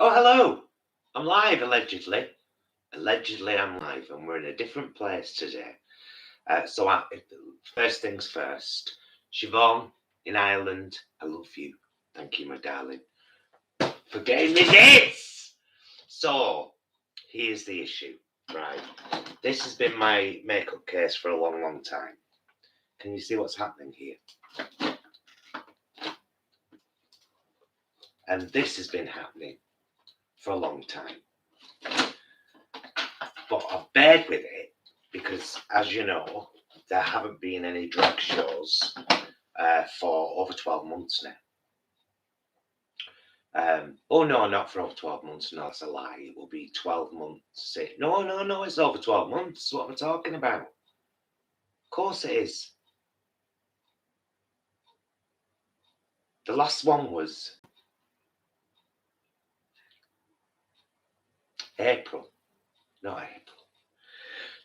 Oh, hello. I'm live, allegedly. Allegedly, I'm live, and we're in a different place today. First things first. Siobhan in Ireland, I love you. Thank you, my darling, for getting me this. So, here's the issue, right? This has been my makeup case for a long, long time. Can you see what's happening here? And this has been happening for a long time. But I've bared with it because, as you know, there haven't been any drag shows for over 12 months now. Oh, no, not for over 12 months. No, that's a lie. It will be 12 months. No, it's over 12 months. What am I talking about? Of course it is. The last one was April. Not April.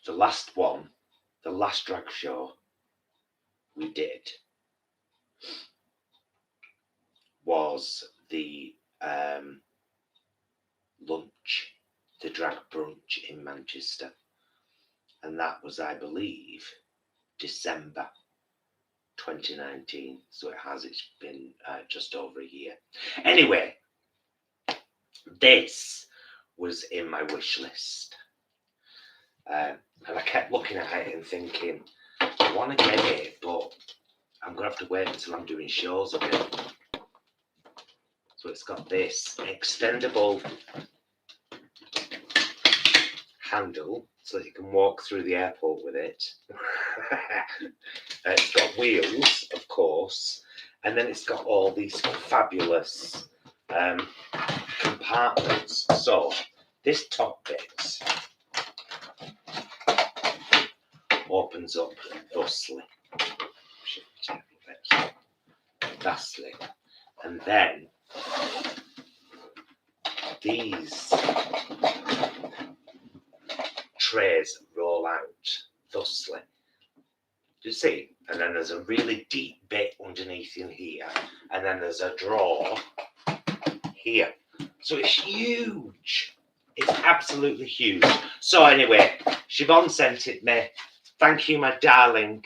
The last one, the last drag show we did was the lunch, the drag brunch in Manchester. And that was, I believe, December 2019. So it's been just over a year. Anyway, this was in my wish list. And I kept looking at it and thinking, I want to get it, but I'm going to have to wait until I'm doing shows again. So it's got this extendable handle so that you can walk through the airport with it. It's got wheels, of course, and then it's got all these fabulous compartments. So this top bit opens up thusly. Thusly. And then these trays roll out thusly. Do you see? And then there's a really deep bit underneath in here, and then there's a drawer here. So it's huge. It's absolutely huge. So anyway, Siobhan sent it me. Thank you, my darling.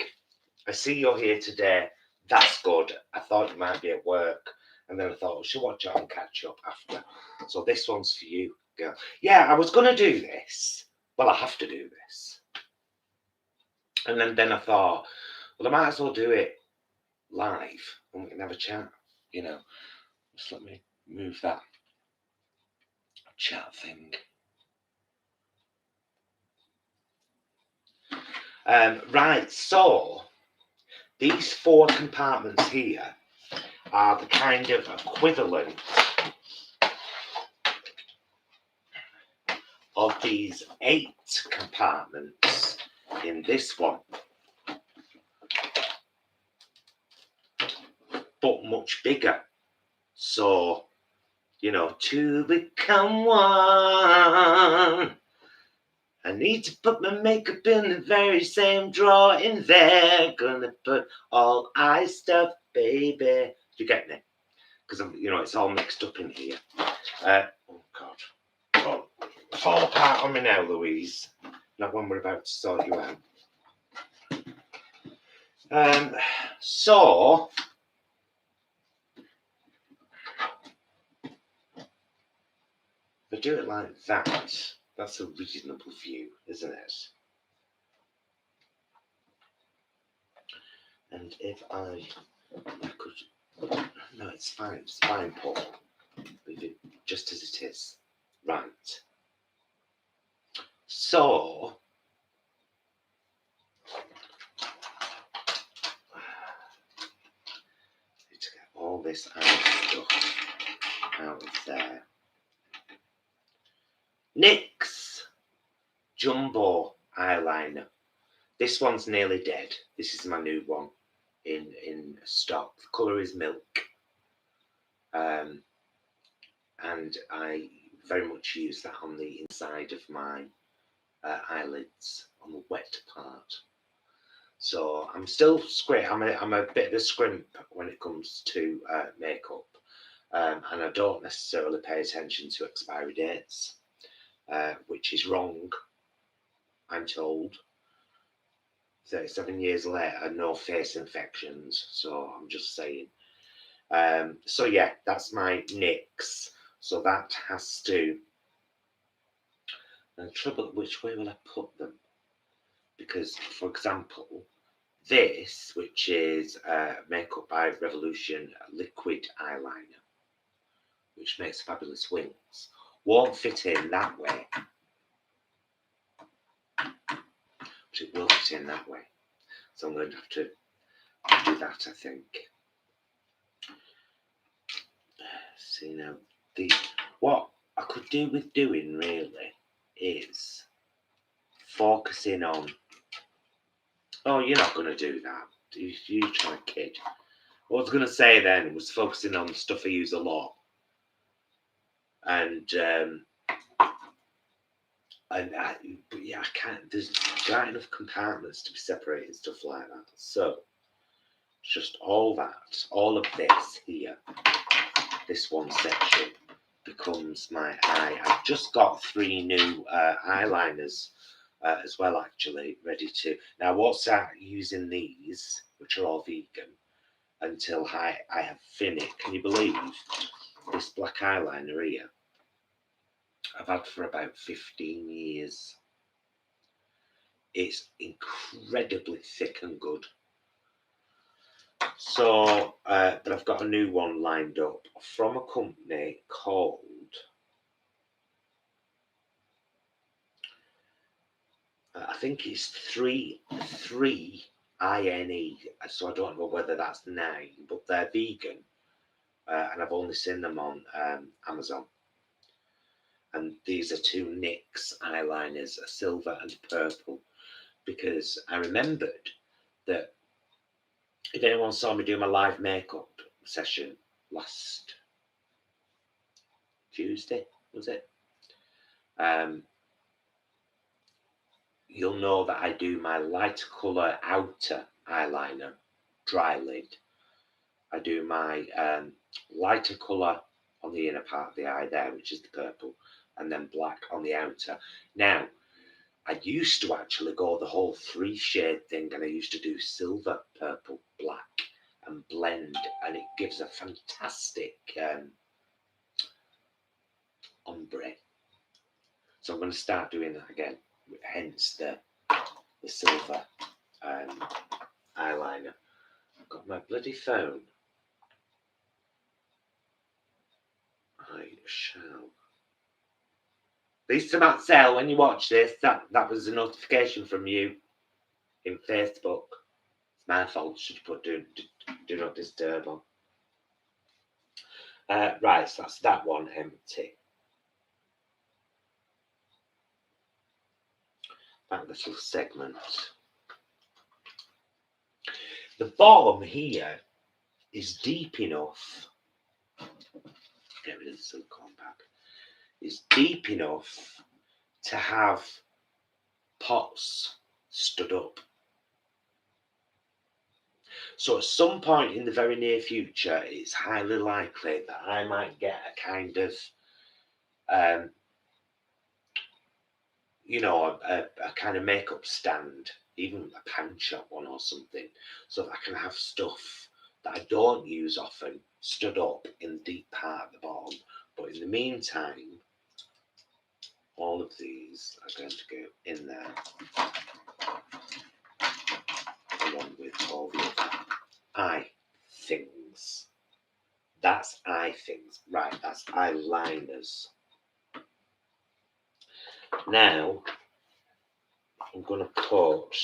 I see you're here today. That's good. I thought you might be at work, and then I thought I should watch it and catch up after. So this one's for you, girl. Yeah, I was gonna do this. Well, I have to do this. And then I thought, well, I might as well do it live and we can have a chat, you know. Just let me move that chat thing. Right, so these 4 compartments here are the kind of equivalent of these 8 compartments in this one, but much bigger. So, you know, to become one, I need to put my makeup in the very same drawer in there. Gonna put all eye stuff, baby. Do you get me? Because, you know, it's all mixed up in here. Oh, God. Oh, fall apart on me now, Louise. Not when we're about to sort you out. So, if I do it like that, that's a reasonable view, isn't it? And if I could, no, it's fine, Paul. Leave it just as it is. Right. So, need to get all this stuff out of there. NYX Jumbo Eyeliner. This one's nearly dead. This is my new one in stock. The colour is milk. And I very much use that on the inside of my eyelids, on the wet part. So I'm still I'm a bit of a scrimp when it comes to makeup. and I don't necessarily pay attention to expiry dates, which is wrong, I'm told. 37 years later, no face infections, so I'm just saying. So yeah, that's my NYX. So that has to. And trouble, which way will I put them? Because, for example, this, which is Makeup by Revolution liquid eyeliner, which makes fabulous wings, won't fit in that way, but it will fit in that way. So I'm going to have to do that, I think. See now, what I could do with doing really is focusing on. Oh, you're not going to do that. You try, kid. What I was going to say then was focusing on stuff I use a lot, and but yeah, I can't. There's not enough compartments to be separating stuff like that. So it's just all that, all of this here, this one section becomes my eye. I've just got 3 new eyeliners as well, actually, ready to. Now, I won't start using these, which are all vegan, until I have finished. Can you believe this black eyeliner here? I've had for about 15 years. It's incredibly thick and good. So, but I've got a new one lined up from a company called I think it's 3 INE. So I don't know whether that's 9, but they're vegan, and I've only seen them on Amazon. And these are 2 NYX eyeliners, a silver and purple, because I remembered that if anyone saw me do my live makeup session last Tuesday, was it? You'll know that I do my lighter colour outer eyeliner, dry lid. I do my lighter colour on the inner part of the eye there, which is the purple, and then black on the outer. Now, I used to actually go the whole 3 shade thing, and I used to do silver, purple, black, and blend, and it gives a fantastic ombre. So I'm going to start doing that again, hence the silver eyeliner. I've got my bloody phone. I shall. Please do not sell when you watch this. That was a notification from you in Facebook. It's my fault. Should you put do not disturb on? Right, so that's that one empty. That little segment. The bottom here is deep enough. Get rid of the silicone back. Is deep enough to have pots stood up. So at some point in the very near future, it's highly likely that I might get a kind of, a kind of makeup stand, even a pan shop one or something, so that I can have stuff that I don't use often stood up in the deep part at the bottom. But in the meantime, all of these are going to go in there, along with all the other eye things. That's eye things. Right, that's eyeliners. Now, I'm going to put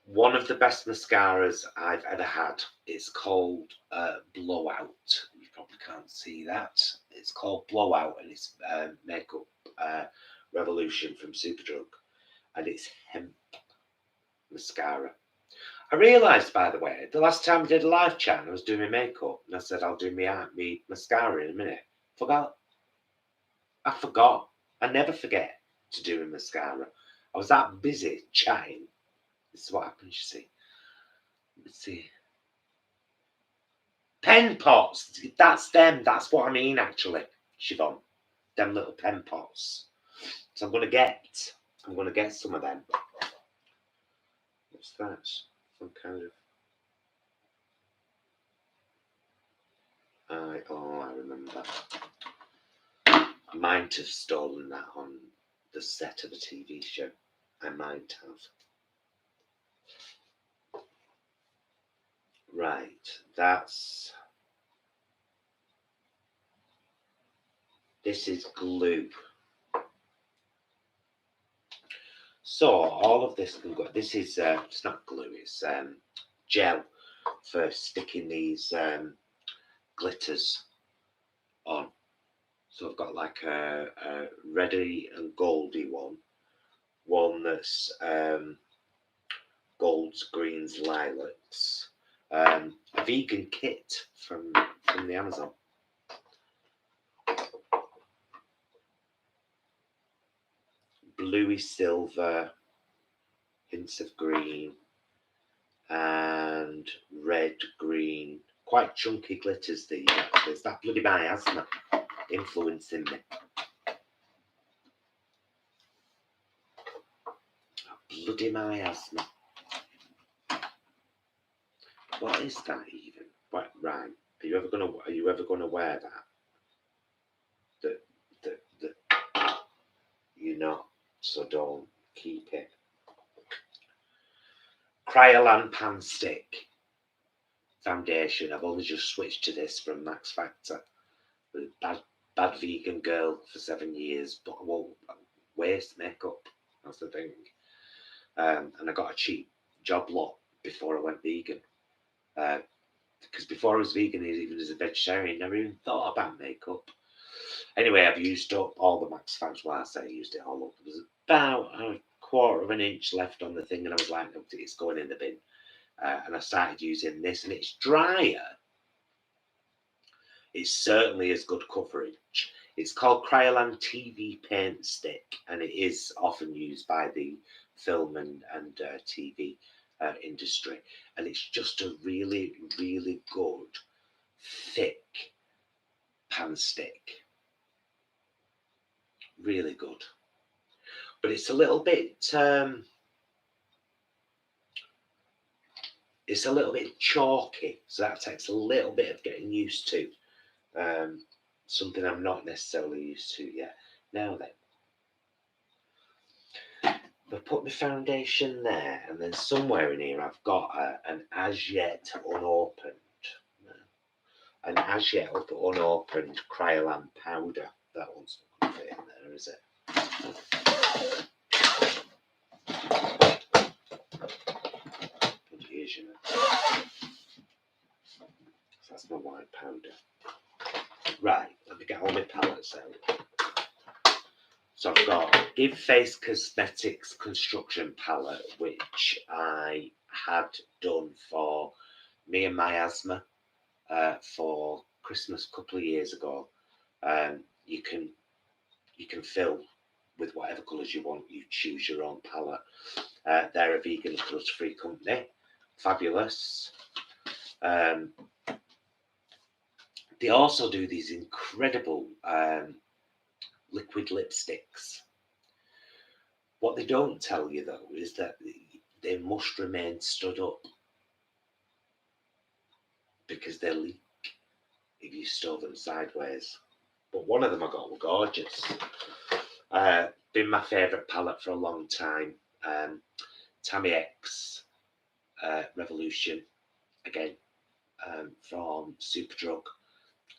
one of the best mascaras I've ever had. It's called Blowout. You probably can't see that. It's called Blowout, and it's Makeup Revolution from Superdrug, and it's hemp mascara. I realised, by the way, the last time I did a live chat, I was doing my makeup, and I said I'll do my mascara in a minute. I forgot. I never forget to do a mascara. I was that busy chatting. This is what happens, you see. Let's see. Pen pots. That's them. That's what I mean, actually, Siobhan. Them little pen pots. So I'm gonna get some of them. What's that? Some kind of. I remember. I might have stolen that on the set of a TV show. I might have. Right, this is glue. So all of this can go. This is it's not glue. It's gel for sticking these glitters on. So I've got like a reddy and goldy one that's golds, greens, lilacs, a vegan kit from the Amazon. Bluey silver, hints of green, and red, green, quite chunky glitters these actually. It's that bloody miasma influencing me. Bloody miasma. What is that even? Right. Are you ever gonna wear that? That you're not, so don't keep it. Kryolan Pan Stick foundation. I've only just switched to this from Max Factor. Bad vegan girl for 7 years, but I won't waste makeup. That's the thing. And I got a cheap job lot before I went vegan. Because before I was vegan, even as a vegetarian, I never even thought about makeup. Anyway, I've used up all the Max Factor. Well, I say I used it all up. There was about a quarter of an inch left on the thing, and I was like, it's going in the bin. And I started using this, and it's drier. It's certainly as good coverage. It's called Kryolan TV Paint Stick, and it is often used by the film and TV industry. And it's just a really, really good, thick pan stick. Really good. But it's a little bit chalky, so that takes a little bit of getting used to. Something I'm not necessarily used to yet. Now then, I put my foundation there, and then somewhere in here I've got an as yet unopened Kryolan powder. That one's not going to fit in there, is it? So that's my white powder. Right, let me get all my palettes out. So I've got Give Face Cosmetics Construction Palette, which I had done for me and Miasma for Christmas a couple of years ago. You can fill with whatever colours you want. You choose your own palette. They're a vegan gluten-free company. Fabulous. They also do these incredible liquid lipsticks. What they don't tell you, though, is that they must remain stood up because they leak if you store them sideways. But one of them I got were gorgeous. Been my favourite palette for a long time. Tammy X Revolution, again, from Superdrug.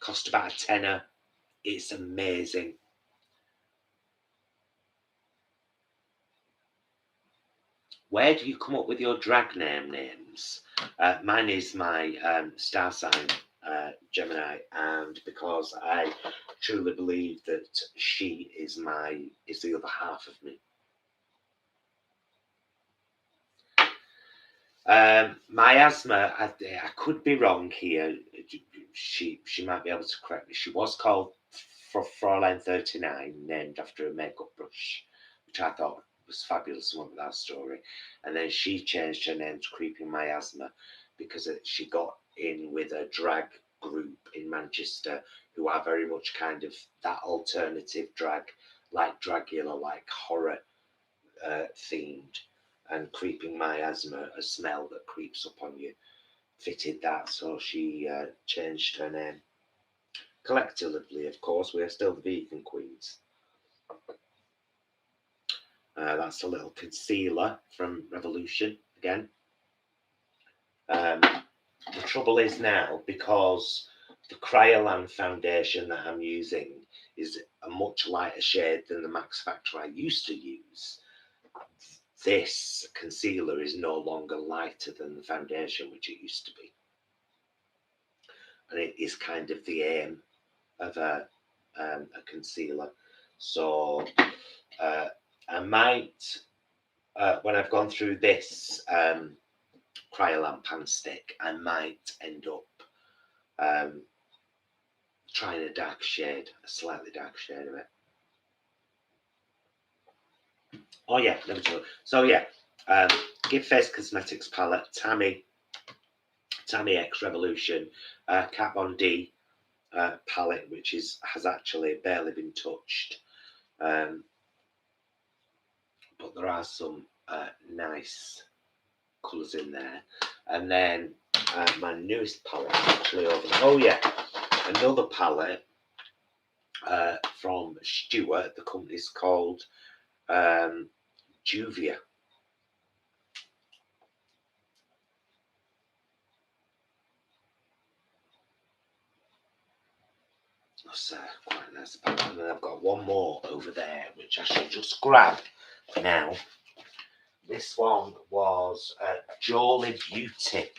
Cost about a tenner. It's amazing. Where do you come up with your drag names? Mine is my star sign, Gemini, and because I truly believe that she is the other half of me. Miasma, I could be wrong here. She might be able to correct me. She was called Fraulein 39, named after a makeup brush, which I thought was fabulous and went with that story. And then she changed her name to Creeping Miasma because she got in with a drag group in Manchester who are very much kind of that alternative drag, like Dragula, like horror themed. And Creeping Miasma, a smell that creeps up on you, fitted that, so she changed her name. Collectively, of course, we are still the vegan queens. That's a little concealer from Revolution again. The trouble is now, because the Kryolan foundation that I'm using is a much lighter shade than the Max Factor I used to use, this concealer is no longer lighter than the foundation, which it used to be. And it is kind of the aim of a concealer. So I might, when I've gone through this Kryolan pan stick, I might end up trying a dark shade, a slightly dark shade of it. Oh yeah, let me tell you. So yeah, Give Face Cosmetics palette, Tammy X Revolution, Kat Von D palette, which has actually barely been touched, but there are some nice colours in there. And then my newest palette actually over there. Oh yeah, another palette from Stuart. The company's called Juvia. That's quite nice palette. And then I've got one more over there, which I should just grab now. This one was Jolly Beauty,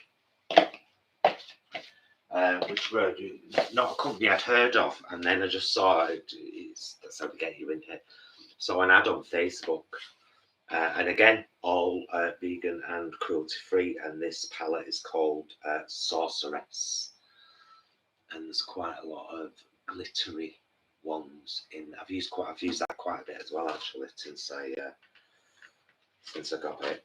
which were not a company I'd heard of, and then I just saw it. That's how we get you in here. So an ad on Facebook, and again, all vegan and cruelty free. And this palette is called Sorceress, and there's quite a lot of glittery ones in. I've used that quite a bit as well, actually, since I got it.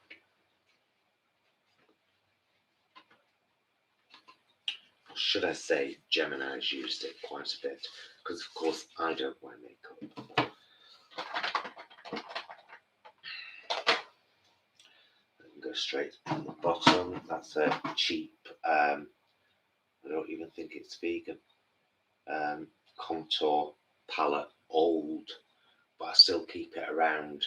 Should I say Gemini's used it quite a bit, because of course I don't wear makeup. Go straight to the bottom. That's a cheap, I don't even think it's vegan, contour palette, old, but I still keep it around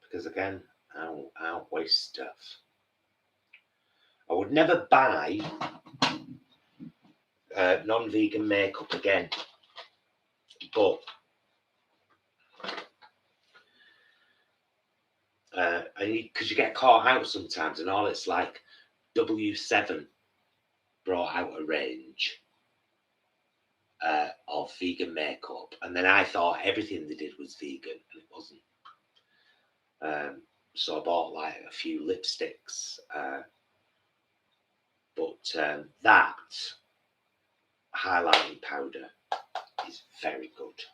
because again, I don't waste stuff. I would never buy non-vegan makeup again, but because you get caught out sometimes, and all it's like W7 brought out a range of vegan makeup, and then I thought everything they did was vegan, and it wasn't. So I bought like a few lipsticks, but that highlighting powder is very good.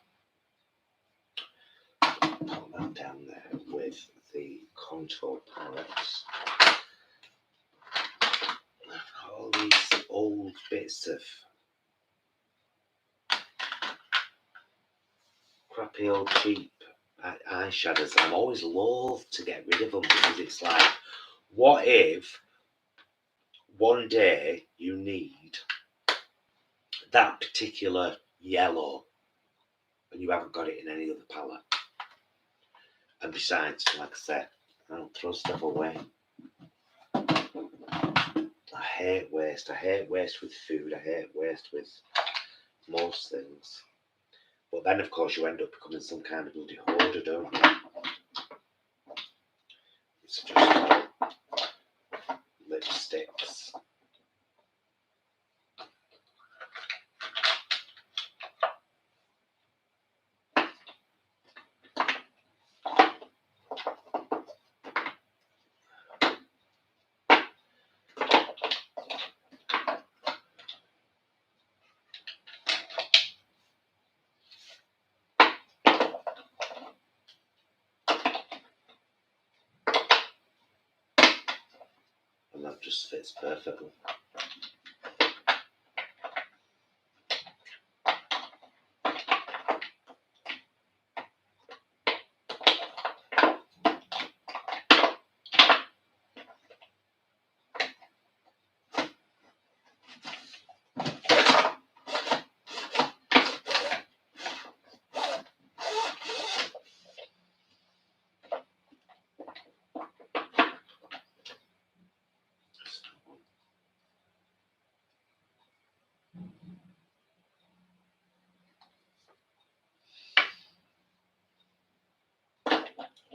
Put that down there with the contour palettes. All these old bits of crappy old cheap eyeshadows. I'm always loath to get rid of them because it's like, what if one day you need that particular yellow and you haven't got it in any other palette? And besides, like I said, I don't throw stuff away. I hate waste. I hate waste with food. I hate waste with most things. But then, of course, you end up becoming some kind of bloody hoarder, don't you? It's just lipsticks. just fits perfectly.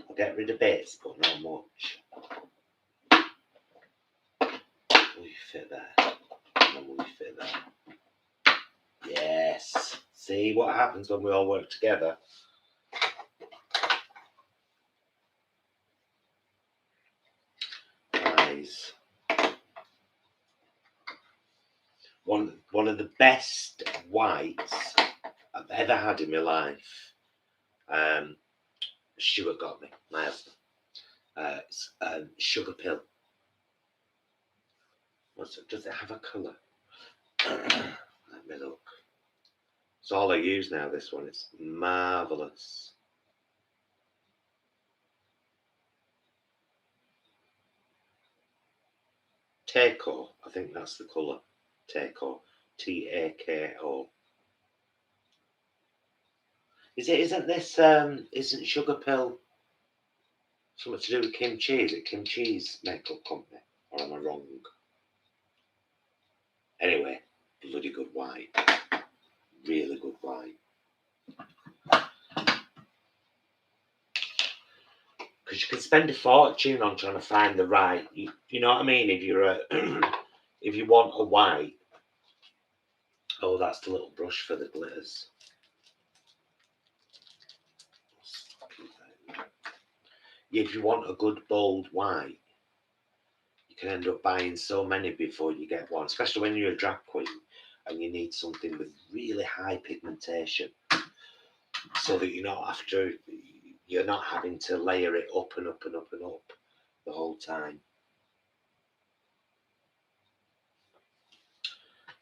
I'll get rid of bits, but not much. Will you fit there? And will you fit there? Yes. See what happens when we all work together? Eyes. One of the best whites I've ever had in my life. Stuart got me, my husband. It's Sugar Pill. Does it have a colour? Let me look. It's all I use now, this one. It's marvellous. Tako, I think that's the colour. Tako. Tako. Isn't this, isn't Sugar Pill something to do with kimchi? Is it Kimchi's makeup company? Or am I wrong? Anyway, bloody good white. Really good white. Because you can spend a fortune on trying to find the right, you know what I mean? If you're if you want a white, oh, that's the little brush for the glitters. If you want a good bold white, you can end up buying so many before you get one, especially when you're a drag queen and you need something with really high pigmentation, so that you're not having to layer it up and up and up and up the whole time.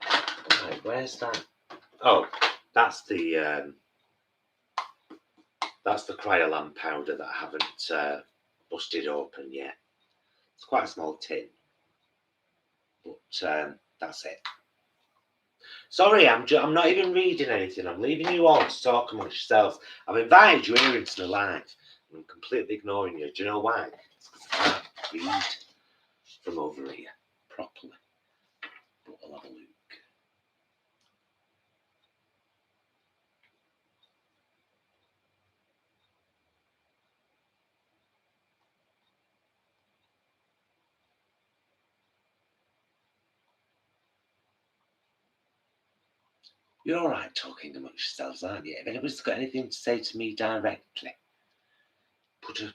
Right, where's that? Oh, that's the Cryolan powder that I haven't busted open yet. It's quite a small tin, but that's it. Sorry, I'm not even reading anything. I'm leaving you all to talk amongst yourselves. I've invited you here into the live. I'm completely ignoring you. Do you know why? It's because I can't read from over here properly. But I'll have a look. You're all right talking amongst yourselves, aren't you? If anybody's got anything to say to me directly, put a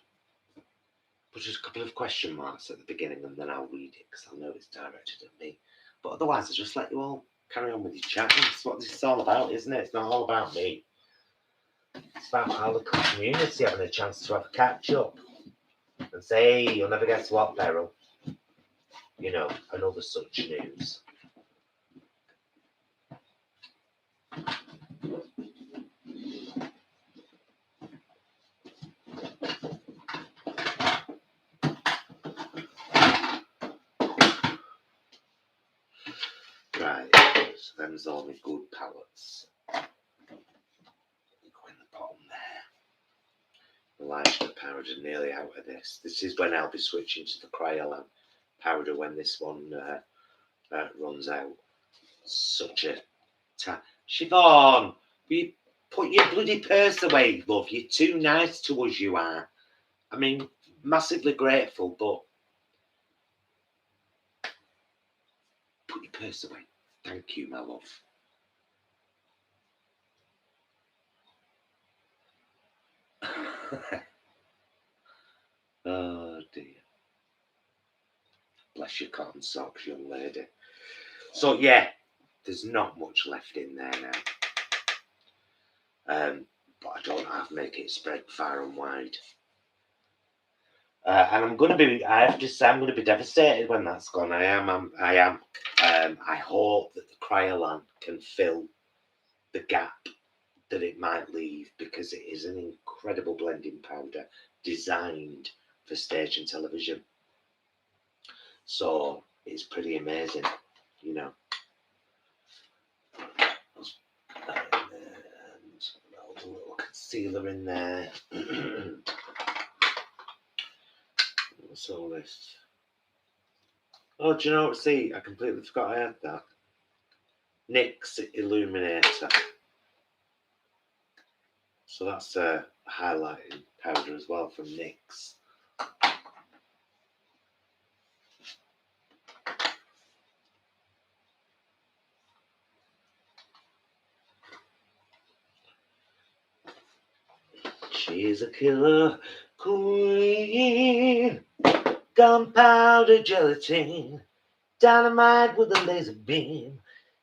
couple of question marks at the beginning and then I'll read it because I'll know it's directed at me. But otherwise, I'll just let you all carry on with your chatting. That's what this is all about, isn't it? It's not all about me. It's about our little community having a chance to have a catch up and say, hey, you'll never guess what, Beryl. You know, and other such news. Right, so them's all my good palettes. Go in the bottom there. Eyeshadow powder nearly out of this. This is when I'll be switching to the Cryolan powder when this one runs out. Such a Siobhan, you put your bloody purse away, love. You're too nice to us, you are. I mean, massively grateful, but put your purse away. Thank you, my love. Oh dear. Bless your cotton socks, young lady. So yeah, there's not much left in there now. But I don't have to make it spread far and wide. And I'm gonna be. I have to say, I'm gonna be devastated when that's gone. I am. I hope that the Cryolan can fill the gap that it might leave, because it is an incredible blending powder designed for stage and television. So it's pretty amazing, you know. Let's put that in there, and I'll do a little concealer in there. What's all this? Oh, do you know what? See, I completely forgot I had that. NYX Illuminator. So that's a highlighting powder as well from NYX. She's a killer queen, gunpowder gelatine, dynamite with a laser beam,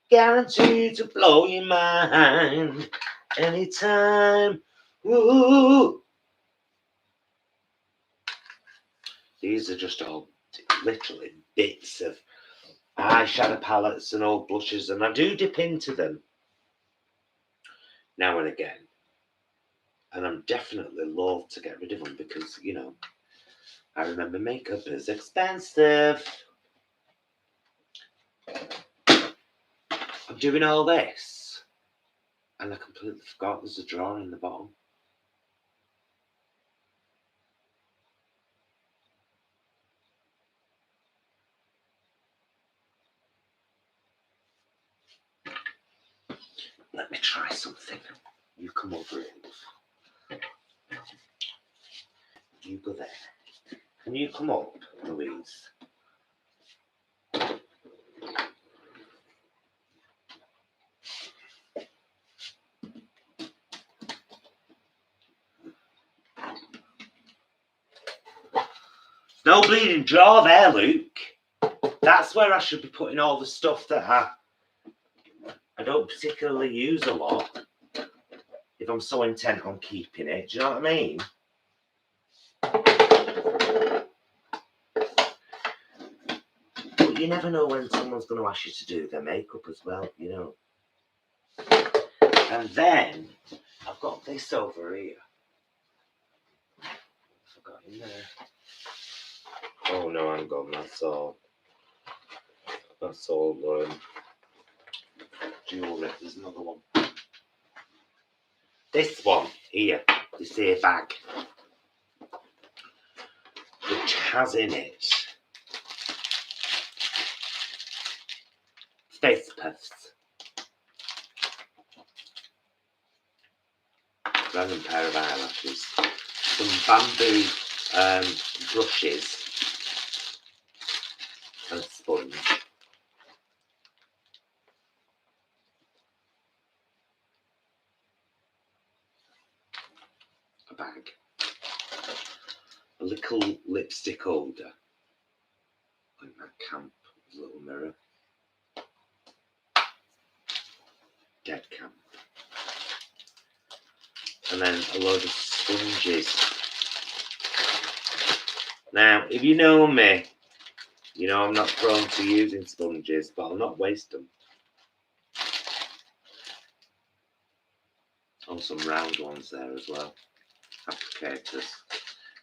guaranteed to blow your mind anytime. Woo! These are just all literally bits of eyeshadow palettes and old blushes, and I do dip into them now and again. And I'm definitely loath to get rid of them because, you know, I remember makeup is expensive. I'm doing all this, and I completely forgot there's a drawer in the bottom. Let me try something. You come over here. You go there. Can you come up, Louise? No bleeding drawer there, Luke. That's where I should be putting all the stuff that I don't particularly use a lot, if I'm so intent on keeping it. Do you know what I mean? But you never know when someone's going to ask you to do their makeup as well, you know. And then I've got this over here. Forgot in there. Oh no, hang on, that's all. That's all jewellery. There's another one. This one here, this here bag, which has in it face puffs, random pair of eyelashes, some bamboo brushes, and a sponge. A bag. A little lipstick holder. Like that camp, little mirror. Dead camp. And then a load of sponges. Now, if you know me, you know I'm not prone to using sponges, but I'll not waste them. Oh, some round ones there as well. Applicators.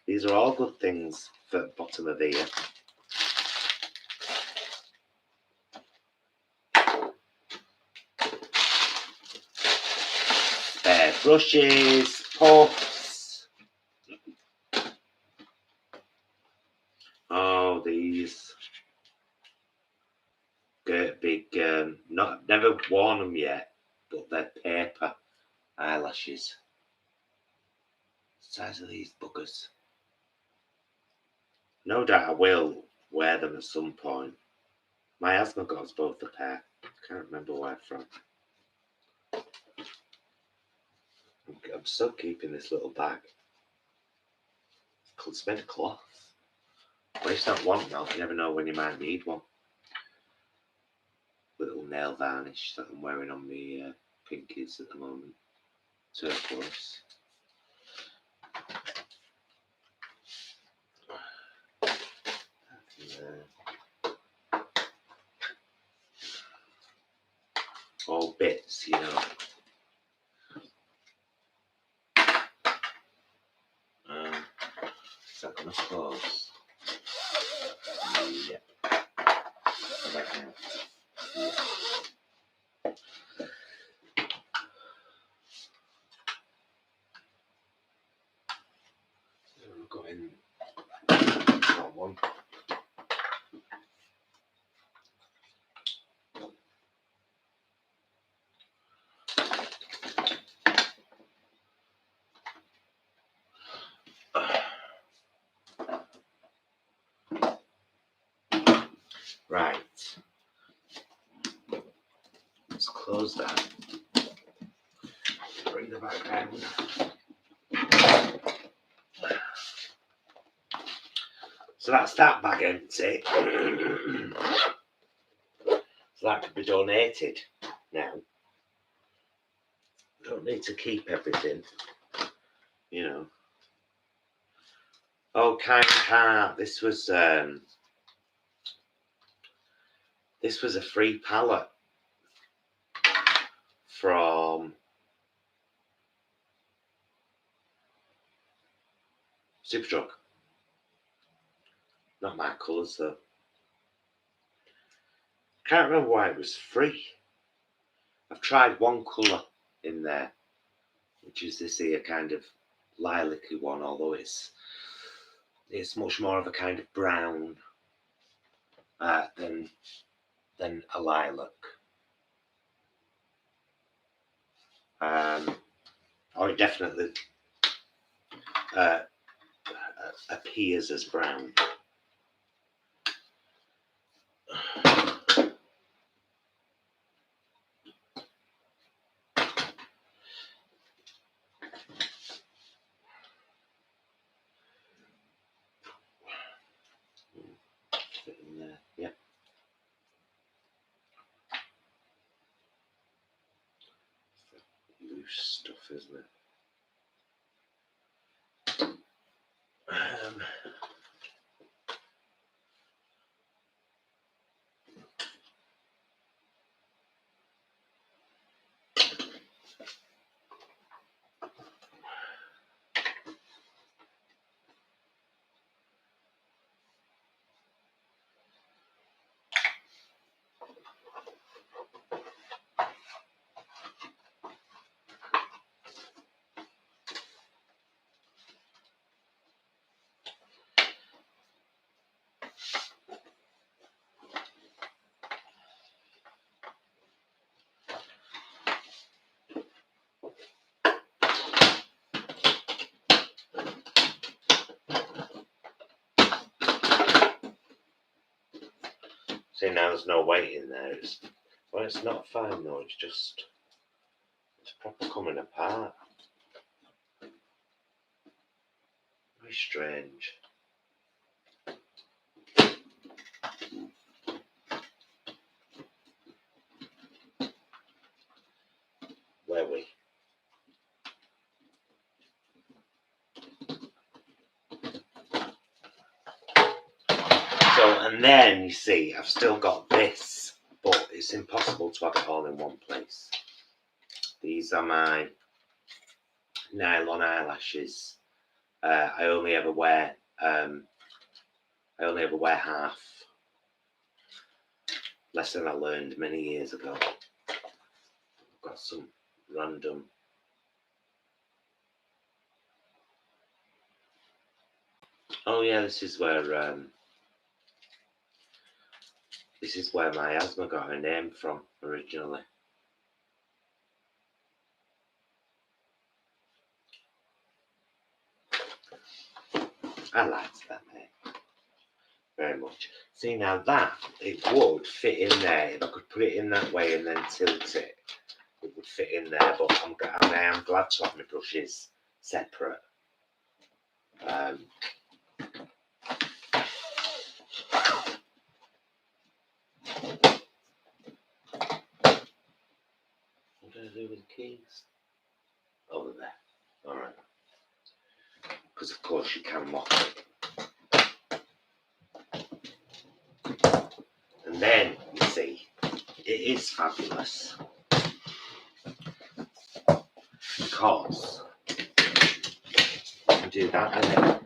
These are all good things for the bottom of here. Spare brushes, puffs. Oh, these great big, never worn them yet, but they're paper eyelashes. Size of these buggers. No doubt I will wear them at some point. My husband got us both a pair. Can't remember where from. I'm still keeping this little bag. It's made of cloth. Waste not want now. You never know when you might need one. Little nail varnish that I'm wearing on my pinkies at the moment. Turquoise. all bits, you know. Is that going to close? Yep. Right now. Yeah. So we're going that one. Right. Let's close that. Bring the back down. So that's that bag empty. So that could be donated now. Don't need to keep everything, you know. Oh, kind heart. This was a free palette from Superdrug. Not my colours though. Can't remember why it was free. I've tried one colour in there, which is this here kind of lilac-y one, although it's much more of a kind of brown than a lilac. Or it definitely appears as brown. Fit in there, yep. Loose stuff, isn't it? See, now there's no weight in there. It's not fine though. It's proper coming apart. Very strange. Where we? So, and then you see, I've still got this, but it's impossible to have it all in one place. These are my nylon eyelashes. I only ever wear half. Lesson I learned many years ago. I've got some random. Oh yeah, this is where my asthma got her name from originally. I liked that name very much. See, now that, it would fit in there. If I could put it in that way and then tilt it, it would fit in there. But I am glad to have my brushes separate. What did I do with the keys? Over there. Alright. Because of course you can lock it. And then, you see, it is fabulous. because I do that and then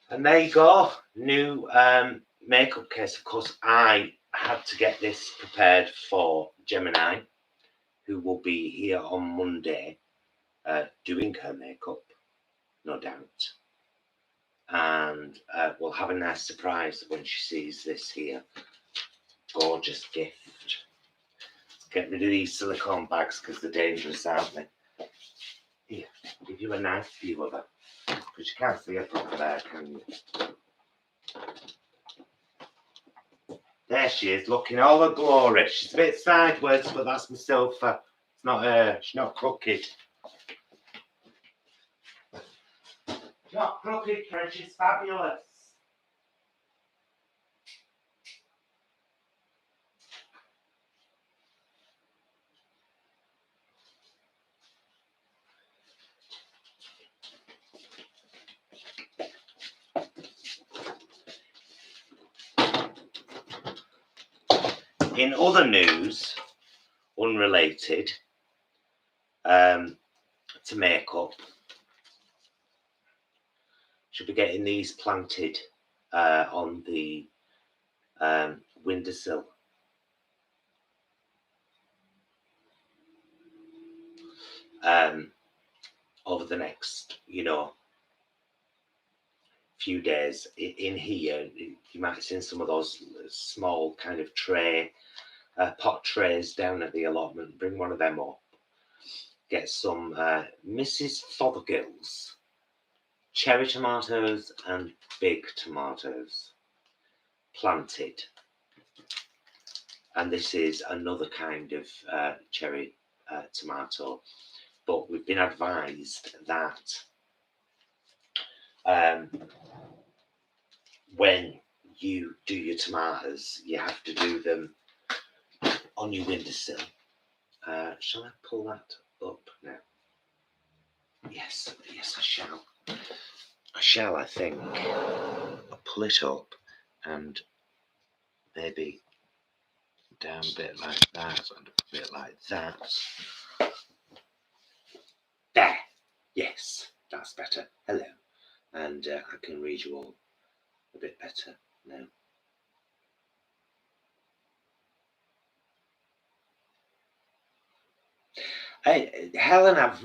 and there you go, new makeup case. Of course, I had to get this prepared for Gemini, who will be here on Monday doing her makeup, no doubt. And we'll have a nice surprise when she sees this here. Gorgeous gift. Get rid of these silicone bags because they're dangerous, aren't they? Here, give you a nice view of her. Because you can't see her proper there, can you? There she is, looking all her glory. She's a bit sideways, but that's my sofa. It's not her. She's not crooked. She's not crooked, Karen. She's fabulous. In other news, unrelated to makeup, should be getting these planted on the windowsill. Over the next, few days. In here, you might have seen some of those small kind of pot trays down at the allotment. Bring one of them up. Get some Mrs. Fothergill's cherry tomatoes and big tomatoes planted. And this is another kind of cherry tomato. But we've been advised that when you do your tomatoes, you have to do them on your windowsill. Shall I pull that up now? Yes, I shall. I think. I'll pull it up and maybe down a bit like that and a bit like that. There. Yes, that's better. Hello. And I can read you all a bit better now. Helen, I've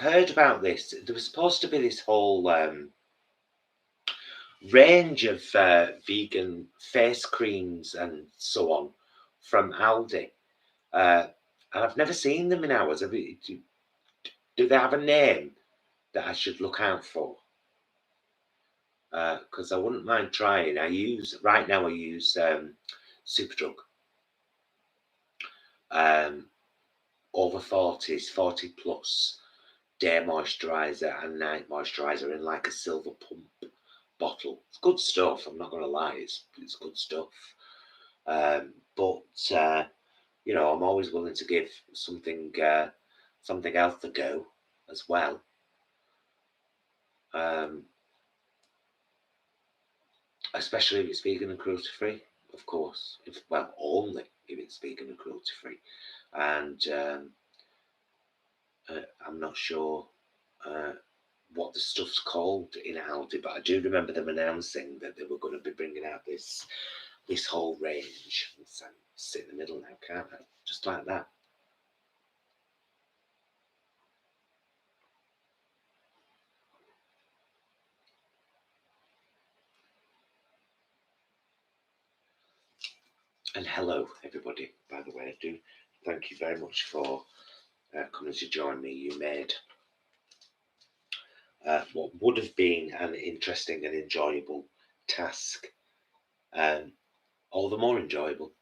heard about this. There was supposed to be this whole range of vegan face creams and so on from Aldi, and I've never seen them in ours. Do they have a name that I should look out for? Because I wouldn't mind trying. Right now I use Superdrug. Over 40s, 40 plus day moisturiser and night moisturiser in like a silver pump bottle. It's good stuff. I'm not going to lie. It's good stuff. But I'm always willing to give something else a go as well. Especially if it's vegan and cruelty free, of course. Only if it's vegan and cruelty free. And I'm not sure what the stuff's called in Aldi, but I do remember them announcing that they were going to be bringing out this whole range. So sit in the middle now, can't I? Just like that. And hello, everybody, by the way. I do thank you very much for coming to join me. You made what would have been an interesting and enjoyable task all the more enjoyable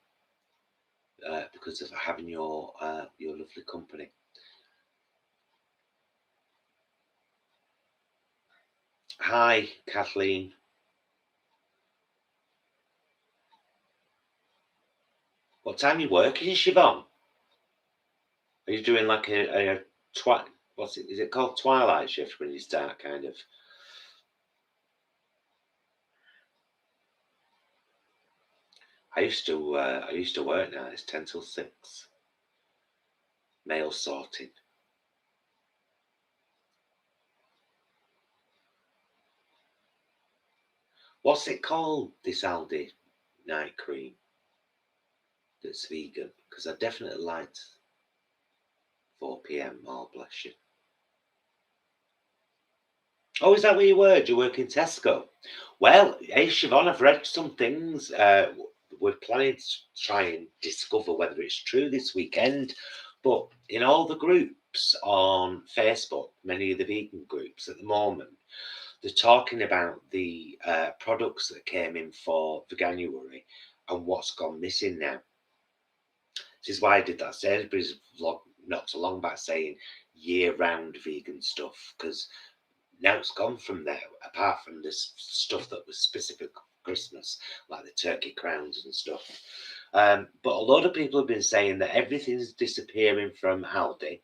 because of having your lovely company. Hi, Kathleen. What time are you working, Sibhan? Are you doing like a what's it? Is it called Twilight Shift when you start kind of? I used to work nights, 10 till 6, mail sorting. What's it called? This Aldi night cream that's vegan? Because I definitely liked 4 p.m. Oh, bless you. Oh, is that where you work? Do you work in Tesco? Well, hey, Siobhan, I've read some things. We're planning to try and discover whether it's true this weekend. But in all the groups on Facebook, many of the vegan groups at the moment, they're talking about the products that came in for January and what's gone missing now. This is why I did that Sainsbury's vlog not so long back saying year-round vegan stuff, because now it's gone from there, apart from this stuff that was specific for Christmas, like the turkey crowns and stuff. But a lot of people have been saying that everything's disappearing from Aldi,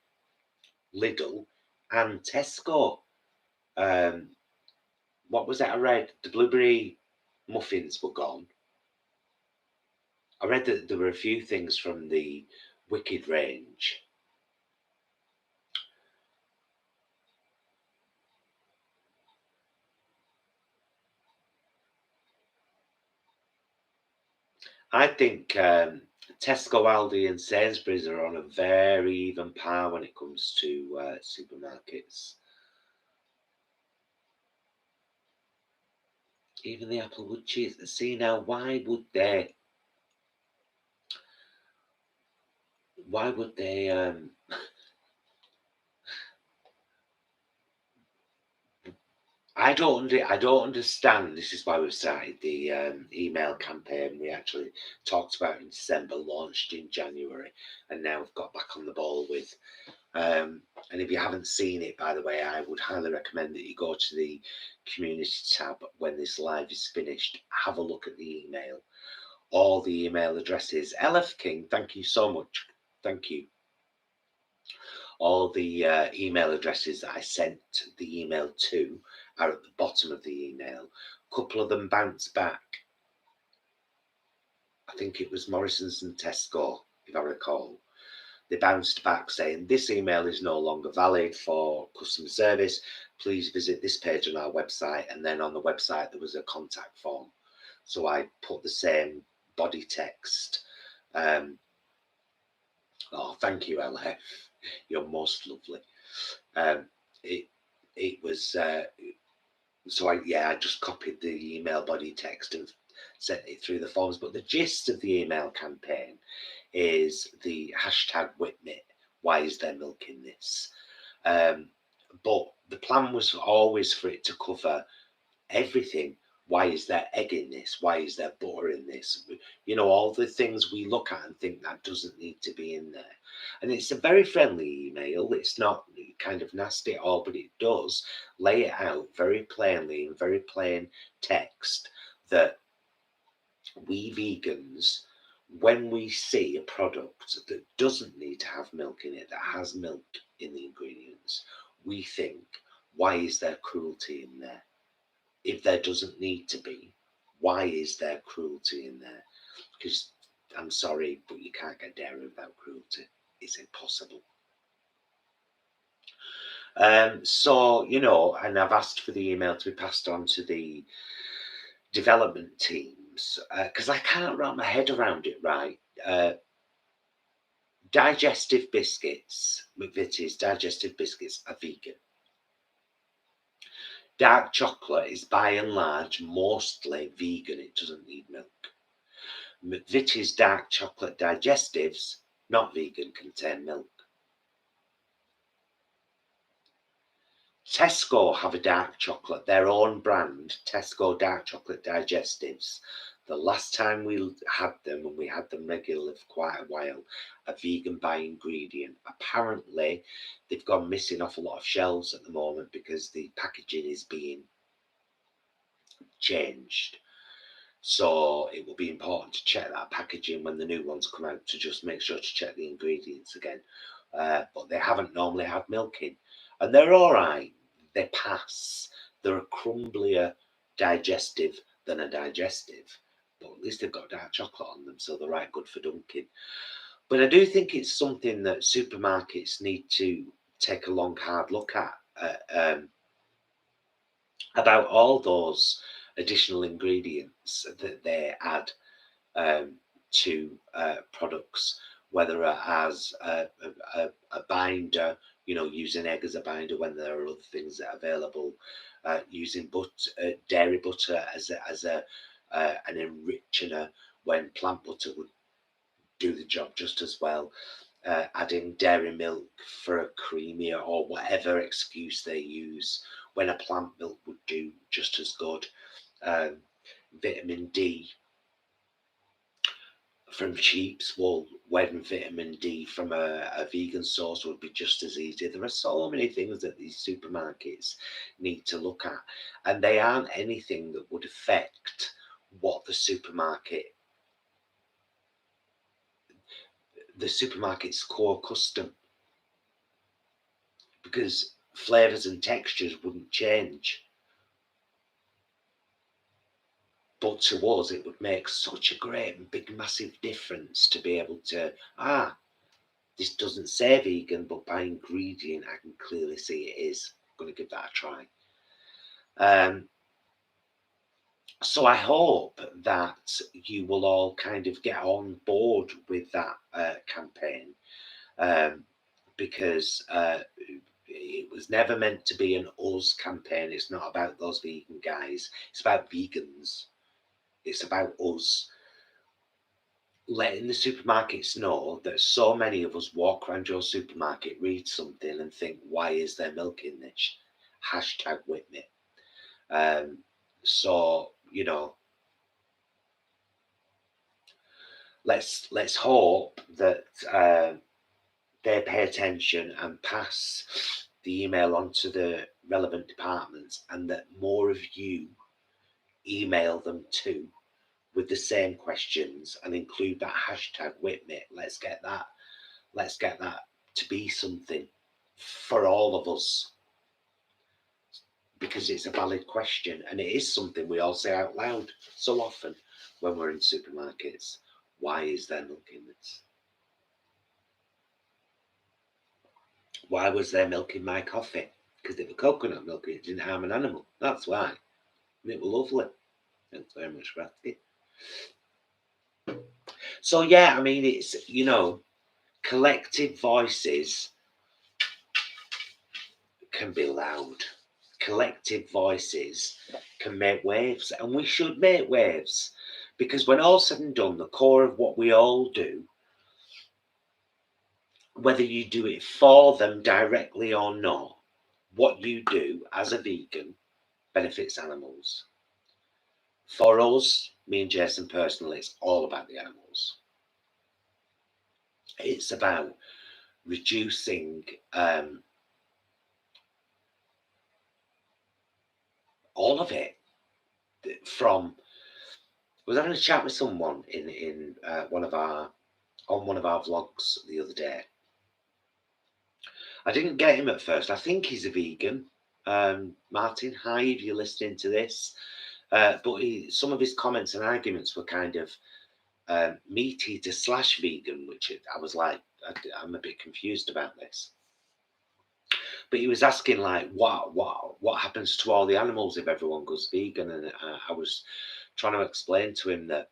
Lidl, and Tesco. What was it I read? The blueberry muffins were gone. I read that there were a few things from the Wicked range. I think Tesco, Aldi, and Sainsbury's are on a very even par when it comes to supermarkets. Even the Applewood cheese. See now, why would they? Why would they? I don't understand. This is why we've started the email campaign. We actually talked about in December, launched in January, and now we've got back on the ball with. And if you haven't seen it, by the way, I would highly recommend that you go to the community tab when this live is finished. Have a look at the email. All the email addresses. LF King, thank you so much. Thank you. All the email addresses that I sent the email to are at the bottom of the email. A couple of them bounced back. I think it was Morrison's and Tesco, if I recall. They bounced back saying, this email is no longer valid for customer service. Please visit this page on our website. And then on the website, there was a contact form. So I put the same body text. Oh, thank you, LF. You're most lovely. It was so I just copied the email body text and sent it through the forms. But the gist of the email campaign is the hashtag #WhipMe. Why is there milk in this? But the plan was always for it to cover everything. Why is there egg in this? Why is there butter in this? You know, all the things we look at and think that doesn't need to be in there. And it's a very friendly email. It's not kind of nasty at all, but it does lay it out very plainly in very plain text that we vegans, when we see a product that doesn't need to have milk in it, that has milk in the ingredients, we think, why is there cruelty in there? If there doesn't need to be, why is there cruelty in there? Because I'm sorry, but you can't get dairy without cruelty. It's impossible. So, you know, and I've asked for the email to be passed on to the development teams because I can't wrap my head around it right. Digestive biscuits, McVitie's digestive biscuits are vegan. Dark chocolate is by and large mostly vegan. It doesn't need milk. McVitie's dark chocolate digestives, not vegan, contain milk. Tesco have a dark chocolate, their own brand, Tesco dark chocolate digestives. The last time we had them, and we had them regularly for quite a while, a vegan by ingredient. Apparently, they've gone missing off a lot of shelves at the moment because the packaging is being changed. So it will be important to check that packaging when the new ones come out to just make sure to check the ingredients again. But they haven't normally had milk in. and they're all right. They pass. They're a crumblier digestive than a digestive, but at least they've got dark chocolate on them, so they're right good for dunking. But I do think it's something that supermarkets need to take a long, hard look at, about all those additional ingredients that they add to products, whether as a binder, using egg as a binder when there are other things that are available, using dairy butter as an enrichener when plant butter would do the job just as well, adding dairy milk for a creamier or whatever excuse they use when a plant milk would do just as good. Vitamin D from sheep's wool when vitamin D from a vegan source would be just as easy. There are so many things that these supermarkets need to look at, and they aren't anything that would affect what the supermarket's core custom, because flavors and textures wouldn't change. But to us, it would make such a great and big, massive difference to be able to, this doesn't say vegan, but by ingredient, I can clearly see it is. I'm going to give that a try. So I hope that you will all kind of get on board with that campaign, because it was never meant to be an us campaign. It's not about those vegan guys. It's about vegans. It's about us letting the supermarkets know that so many of us walk around your supermarket, read something and think, why is there milk in this? Hashtag with me. So, let's hope that they pay attention and pass the email on to the relevant departments, and that more of you email them too with the same questions and include that hashtag with me. Let's get that to be something for all of us, because it's a valid question and it is something we all say out loud so often when we're in supermarkets. Why is there milk in this? Why was there milk in my coffee? Because it was coconut milk and it didn't harm an animal. That's why. And it was lovely. Thanks very much for asking. So yeah, I mean, it's, collective voices can be loud. Collective voices can make waves, and we should make waves, because when all's said and done, the core of what we all do, whether you do it for them directly or not, what you do as a vegan benefits animals. For us, me and Jason personally, it's all about the animals. It's about reducing all of it. From, I was having a chat with someone in one of our vlogs the other day. I didn't get him at first. I think he's a vegan. Martin, hi if you're listening to this. But some of his comments and arguments were kind of meat eater / vegan, which I was like, I'm a bit confused about this. But he was asking, like, what happens to all the animals if everyone goes vegan? And I was trying to explain to him that,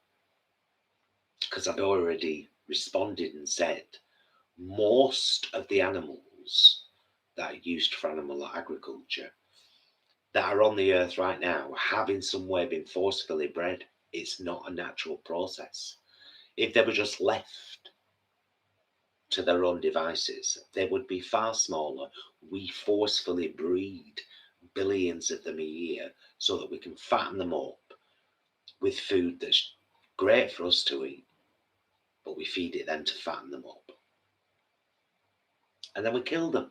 because I'd already responded and said, most of the animals that are used for animal agriculture that are on the earth right now have in some way been forcefully bred. It's not a natural process. If they were just left to their own devices, they would be far smaller. We forcefully breed billions of them a year so that we can fatten them up with food that's great for us to eat, but we feed it then to fatten them up. And then we kill them.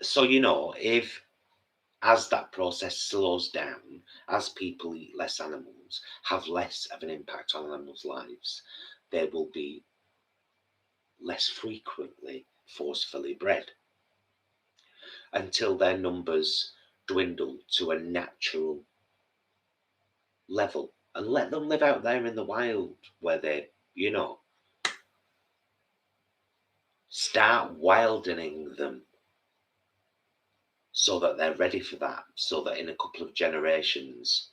So, if as that process slows down, as people eat less animals, have less of an impact on animals' lives, they will be less frequently forcefully bred until their numbers dwindle to a natural level, and let them live out there in the wild where they, you know, start wildening them so that they're ready for that, so that in a couple of generations,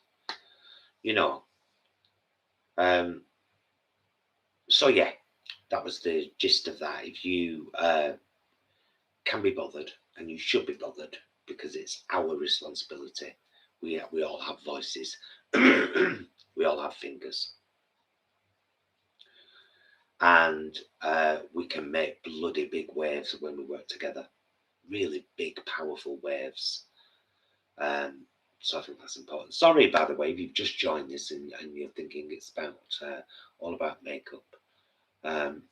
you know. So yeah, that was the gist of that. If you can be bothered, and you should be bothered, because it's our responsibility. We all have voices. We all have fingers. And we can make bloody big waves when we work together. Really big, powerful waves. So I think that's important. Sorry, by the way, if you've just joined this and you're thinking it's about all about makeup. I'm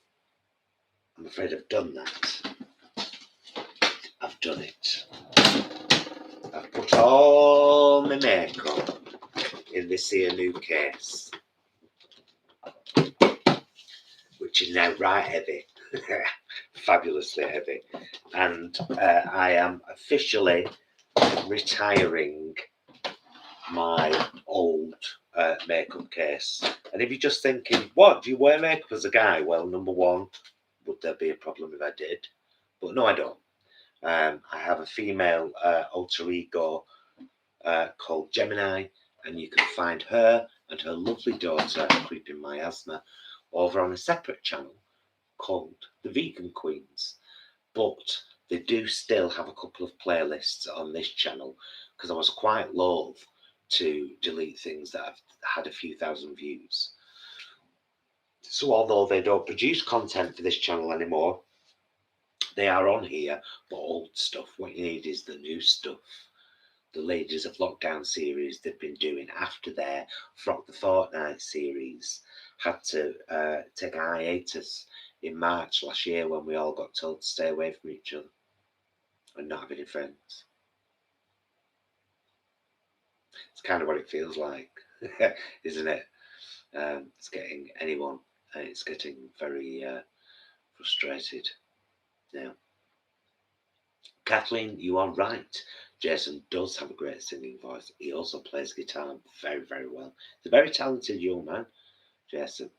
afraid I've done that. I've done it. I've put all my makeup in this here new case, which is now right heavy. Fabulously heavy. And I am officially retiring my old makeup case. And if you're just thinking, what, do you wear makeup as a guy? Well, number one, would there be a problem if I did? But no, I don't. I have a female alter ego called Gemini, and you can find her and her lovely daughter, Creeping Miasma, over on a separate channel called The Vegan Queens. But they do still have a couple of playlists on this channel, because I was quite loath to delete things that have had a few thousand views. So although they don't produce content for this channel anymore, they are on here, but old stuff. What you need is the new stuff. The Ladies of Lockdown series they've been doing after their Frock the Fortnight series had to take a hiatus in March last year when we all got told to stay away from each other and not have any friends. It's kind of what it feels like, isn't it? It's getting anyone, it's getting very frustrated now. Kathleen, you are right. Jason does have a great singing voice. He also plays guitar very, very well. He's a very talented young man, Jason.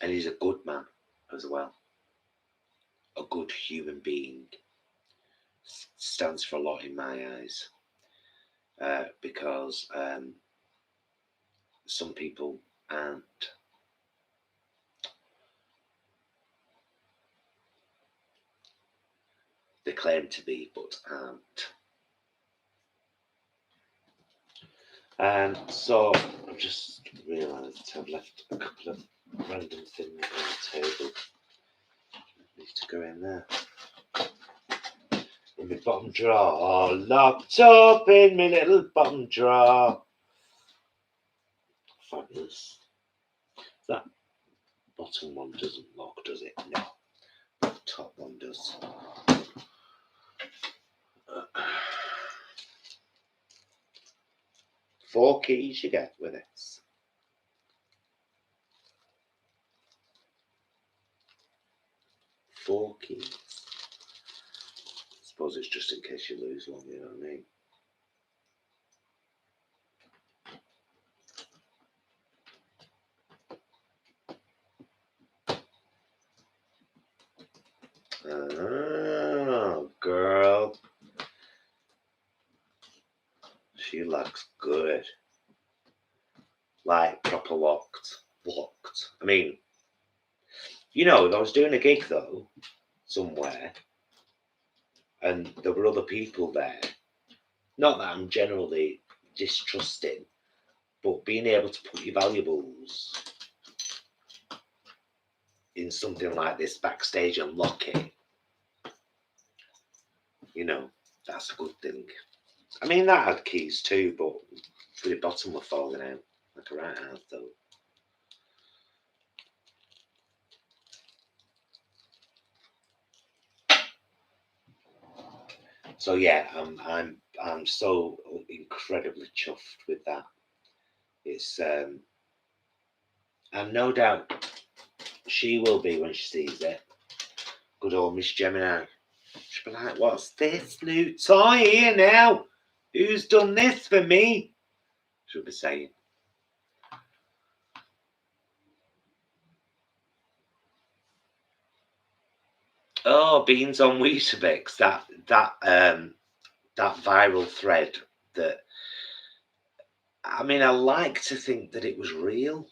And he's a good man as well. A good human being. Stands for a lot in my eyes. Because some people aren't. They claim to be, but aren't. And so I've just realised I've left a couple of random things on the table. I need to go in there. In my bottom drawer, locked up in my little bottom drawer. Fabulous. That bottom one doesn't lock, does it? No. The top one does. 4 keys you get with this. 4 keys. I suppose it's just in case you lose one, you know what I mean? Oh, girl. She looks good. Like, proper locked. Locked. I mean, you know, if I was doing a gig, though, somewhere, and there were other people there, not that I'm generally distrusting, but being able to put your valuables in something like this backstage and lock it, you know, that's a good thing. I mean, that had keys too, but the bottom were falling out like a right out though. So yeah, I'm so incredibly chuffed with that. It's and no doubt She will be when she sees it. Good old Miss Gemini. She'll be like, what's this new toy here now? Who's done this for me? She'll be saying. Oh, beans on Weetabix. That viral thread that, I mean, I like to think that it was real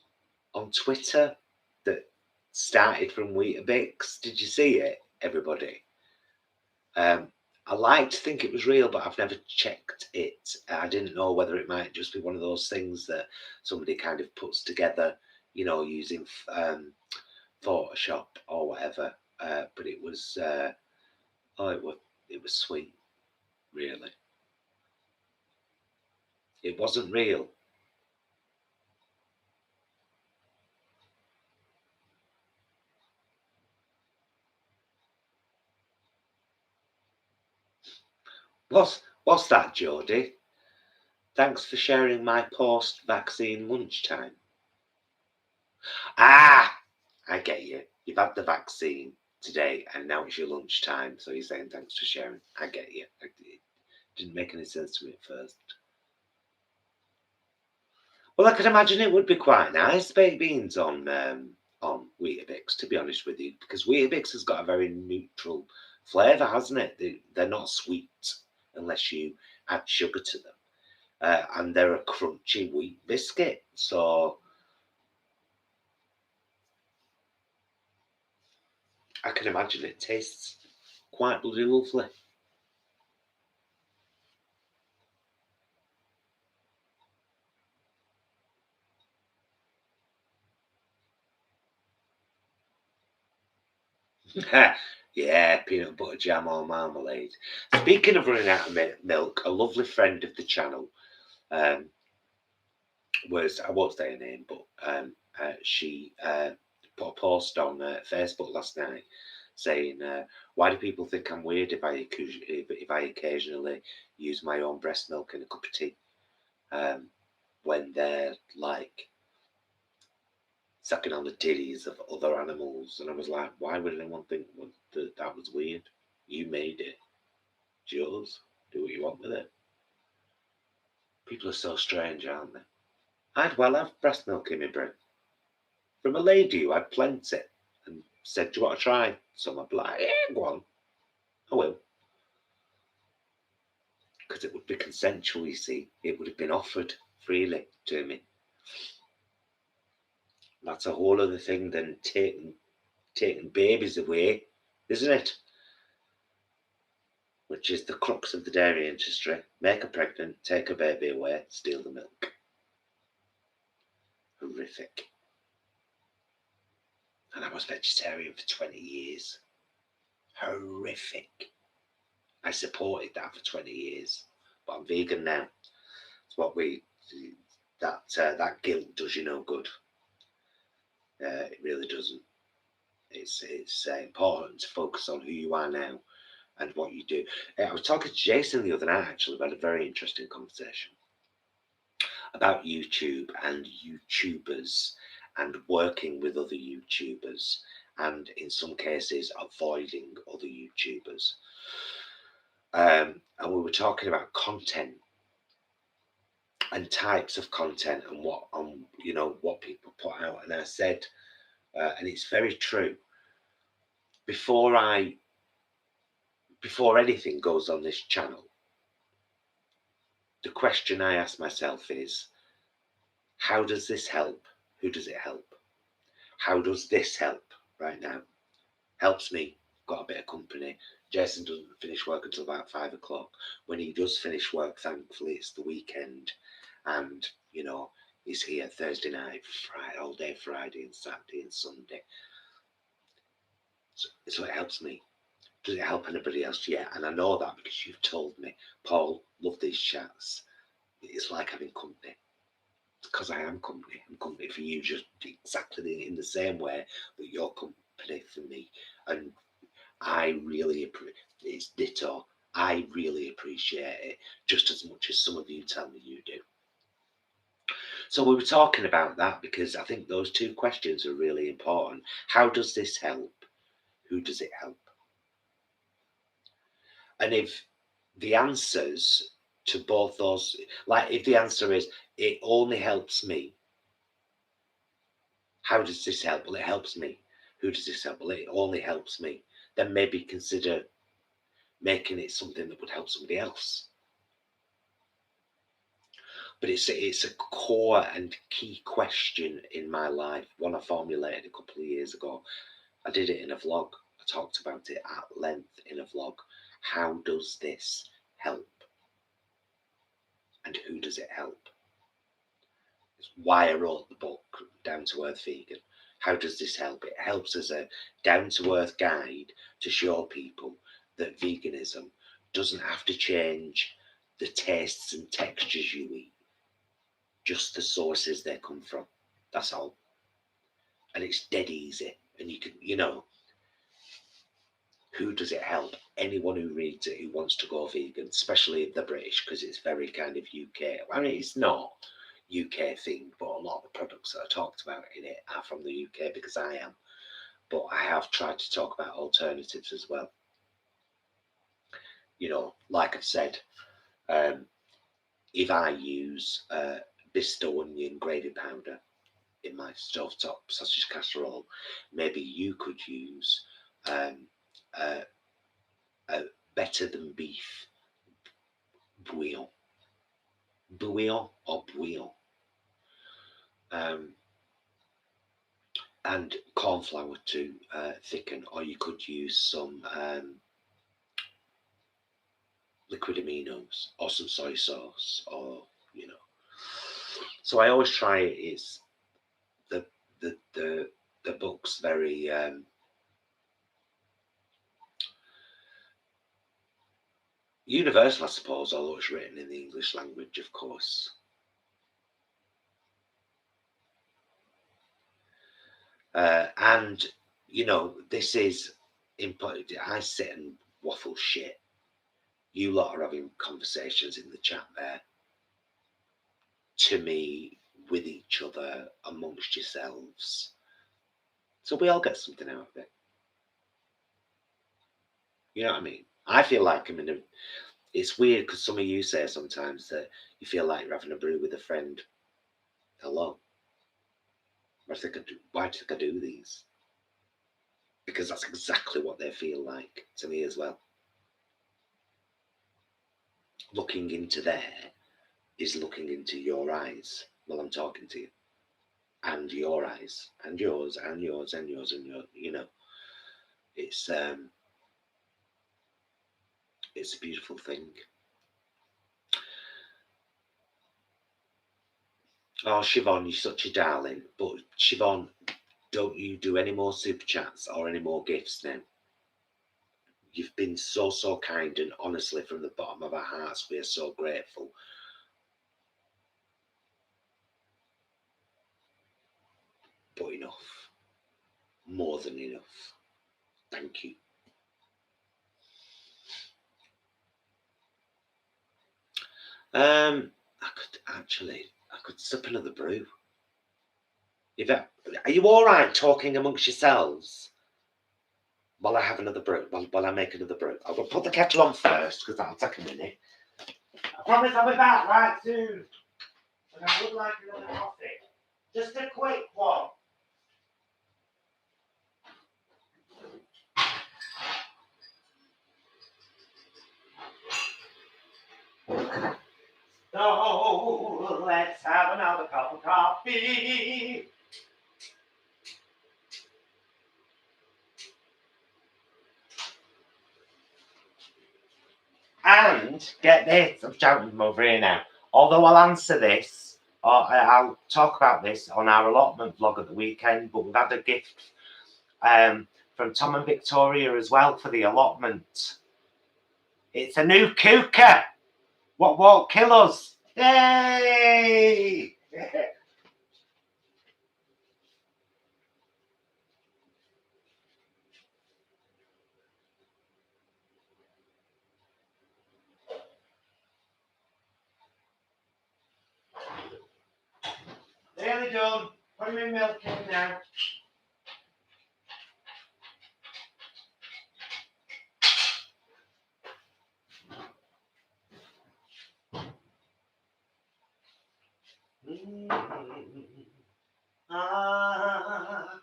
on Twitter, that started from Weetabix. Did you see it, everybody? I like to think it was real, but I've never checked it. I didn't know whether it might just be one of those things that somebody kind of puts together, you know, using Photoshop or whatever. But it was, it was sweet, really. It wasn't real. What's that, Jodie? Thanks for sharing my post-vaccine lunchtime. Ah, I get you. You've had the vaccine today and now it's your lunchtime, so you're saying thanks for sharing. I get you. It didn't make any sense to me at first. Well, I can imagine it would be quite nice, baked beans on Weetabix, to be honest with you, because Weetabix has got a very neutral flavour, hasn't it? They're not sweet unless you add sugar to them. And they're a crunchy wheat biscuit, so I can imagine it tastes quite bloody lovely. Yeah, peanut butter jam or marmalade. Speaking of running out of milk, a lovely friend of the channel um, I won't say her name, but she put a post on Facebook last night saying, "Why do people think I'm weird if I occasionally use my own breast milk in a cup of tea when they're like sucking on the titties of other animals?" And I was like, "Why would anyone think that was weird? You made it. It's yours. Do what you want with it." People are so strange, aren't they? I'd well have breast milk in my bread from a lady who had plenty and said, "Do you want to try some?" I'd be like, "Yeah, go on. I will." Because it would be consensual, you see. It would have been offered freely to me. That's a whole other thing than taking babies away, isn't it? Which is the crux of the dairy industry. Make her pregnant, take her baby away, steal the milk. Horrific. And I was vegetarian for 20 years. Horrific. I supported that for 20 years. But I'm vegan now. It's what that guilt does you no good. It really doesn't. It's important to focus on who you are now and what you do. I was talking to Jason the other night actually about a very interesting conversation about YouTube and YouTubers and working with other YouTubers and in some cases avoiding other YouTubers. And we were talking about content and types of content and what people put out. And I said, and it's very true. Before anything goes on this channel, the question I ask myself is, how does this help? Who does it help? How does this help right now? Helps me, got a bit of company. Jason doesn't finish work until about 5 o'clock. When he does finish work, thankfully it's the weekend, and he's here Thursday night, Friday, all day Friday and Saturday and Sunday. So it helps me. Does it help anybody else? Yeah, and I know that because you've told me, Paul, love these chats. It's like having company. Because I am company. I'm company for you, just exactly in the same way that you're company for me. And I really appreciate it's ditto. I really appreciate it just as much as some of you tell me you do. So we were talking about that because I think those two questions are really important. How does this help? Who does it help? And if the answers to both those, like if the answer is, it only helps me, how does this help? Well, it helps me. Who does this help? Well, it only helps me. Then maybe consider making it something that would help somebody else. But it's a core and key question in my life, one I formulated a couple of years ago. I did it in a vlog. I talked about it at length in a vlog. How does this help? And who does it help? It's why I wrote the book, Down to Earth Vegan. How does this help? It helps as a down to earth guide to show people that veganism doesn't have to change the tastes and textures you eat, just the sources they come from. That's all. And it's dead easy. And you can, who does it help? Anyone who reads it who wants to go vegan, especially if they're British, because it's very kind of UK. I mean, it's not UK thing, but a lot of the products that I talked about in it are from the UK because I am. But I have tried to talk about alternatives as well. Like I've said, if I use Bisto onion gravy powder in my stovetop sausage casserole, maybe you could use better than beef bouillon or bouillon, and corn flour to thicken, or you could use some liquid aminos or some soy sauce, or So I always try it. Is the book's very universal, I suppose, although it's written in the English language, of course. And this is important. I sit and waffle shit. You lot are having conversations in the chat there, to me, with each other, amongst yourselves. So we all get something out of it. You know what I mean? I feel like I'm in a. It's weird because some of you say sometimes that you feel like you're having a brew with a friend. Hello. Why do you think I do these? Because that's exactly what they feel like to me as well. Looking into there is looking into your eyes while I'm talking to you, and your eyes, and yours, and yours, and yours, and yours. It's a beautiful thing. Oh, Siobhan, you're such a darling. But Siobhan, don't you do any more super chats or any more gifts now. You've been so kind, and honestly, from the bottom of our hearts, we are so grateful. But enough. More than enough. Thank you. I could sip another brew. Are you all right talking amongst yourselves while I have another brew? While I make another brew, I'll put the kettle on first because that'll take a minute. I promise I'll be back right soon. And I would like another coffee. Just a quick one. So let's have another cup of coffee. And get this, I'm shouting from over here now. Although I'll answer this, or I'll talk about this on our allotment vlog at the weekend, but we've had a gift from Tom and Victoria as well for the allotment. It's a new cooker. What won't kill us? Yay! done. Put my milk in now. Ah.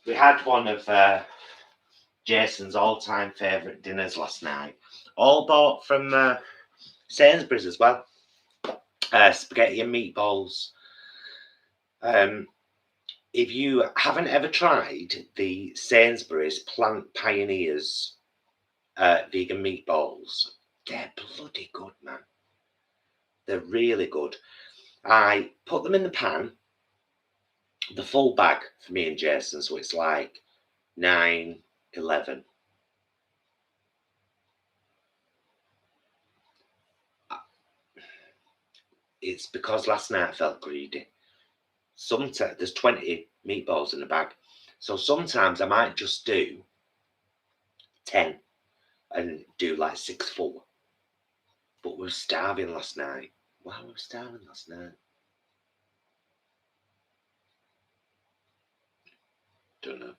We had one of Jason's all-time favourite dinners last night. All bought from Sainsbury's as well. Spaghetti and meatballs. If you haven't ever tried the Sainsbury's Plant Pioneers vegan meatballs, they're bloody good, man. They're really good. I put them in the pan, the full bag for me and Jason, so it's like 9, 11. It's because last night I felt greedy. Sometimes there's 20 meatballs in the bag, so sometimes I might just do 10 and do like 6 full. But we were starving last night. Why were we starving last night? Don't know.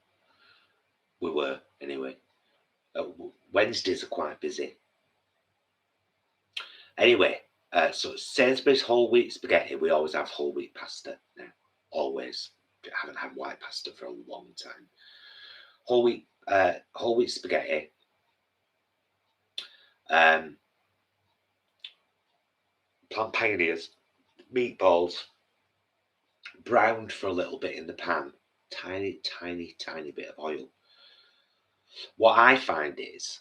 We were anyway. Wednesdays are quite busy. Anyway, so Sainsbury's whole wheat spaghetti. We always have whole wheat pasta now. Always. I haven't had white pasta for a long time. Whole wheat spaghetti. Plant Pioneers meatballs, browned for a little bit in the pan. Tiny bit of oil. What I find is,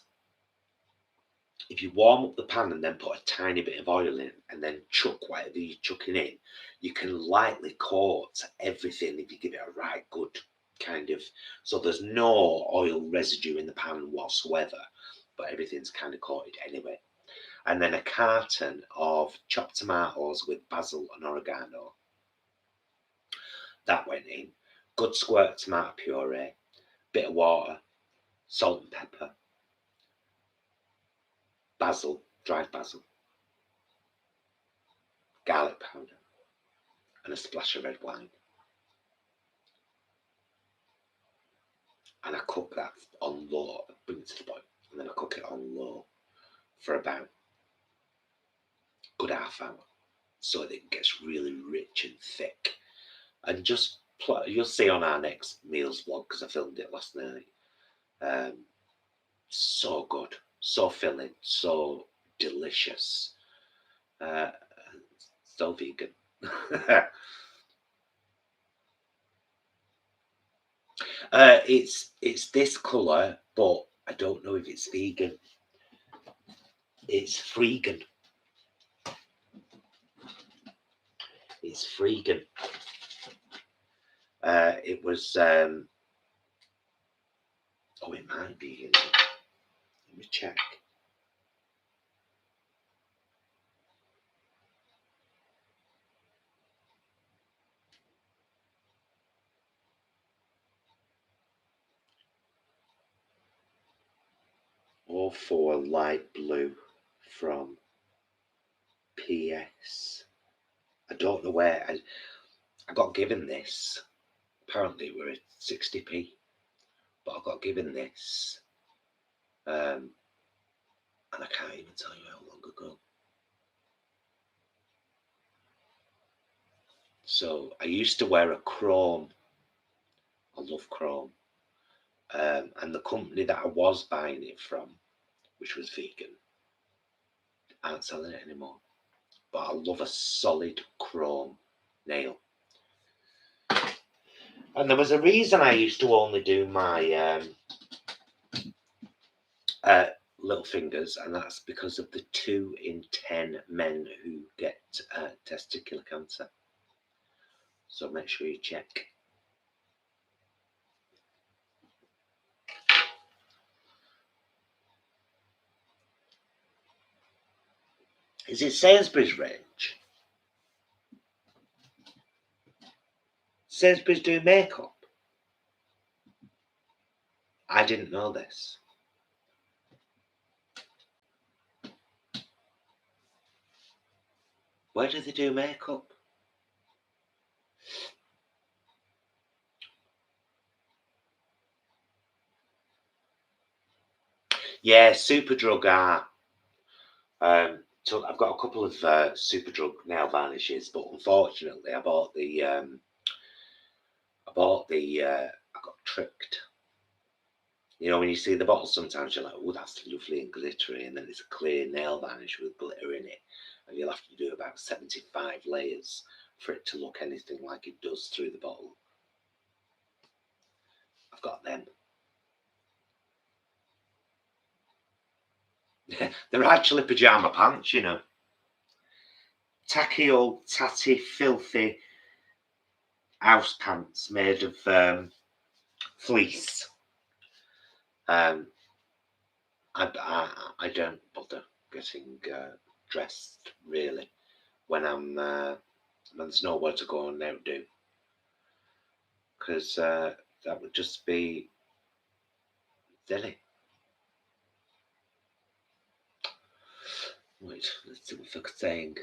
if you warm up the pan and then put a tiny bit of oil in and then chuck whatever you're chucking in, you can lightly coat everything if you give it a right good kind of, so there's no oil residue in the pan whatsoever, but everything's kind of coated anyway. And then a carton of chopped tomatoes with basil and oregano. That went in. Good squirt of tomato puree, bit of water, salt and pepper, basil, dried basil, garlic powder, and a splash of red wine. And I cook that on low, bring it to the boil, and then I cook it on low for about a good half hour, so that it gets really rich and thick. And just you'll see on our next meals vlog, because I filmed it last night. So good, so filling, so delicious, so vegan. It's this colour, but I don't know if it's vegan. It's freegan. It's freegan. It was oh, it might be. Let me check. All for light blue from PS. I don't know where I got given this. Apparently we're at 60p, but I got given this, and I can't even tell you how long ago. So I used to wear a chrome. I love chrome, and the company that I was buying it from, which was vegan, aren't selling it anymore. But I love a solid chrome nail. And there was a reason I used to only do my little fingers, and that's because of the 2 in 10 men who get testicular cancer. So make sure you check. Is it Sainsbury's range? Sainsbury's doing makeup? I didn't know this. Where do they do makeup? Yeah, Superdrug Art. So I've got a couple of Superdrug nail varnishes, but unfortunately, I got tricked. You know, when you see the bottle, sometimes you're like, oh, that's lovely and glittery, and then it's a clear nail varnish with glitter in it, and you'll have to do about 75 layers for it to look anything like it does through the bottle. I've got them. They're actually pyjama pants, you know. Tacky old, tatty, filthy house pants made of fleece. I don't bother getting dressed really when when there's nowhere to go and outdo, because that would just be silly. Wait, let's see what I'm saying.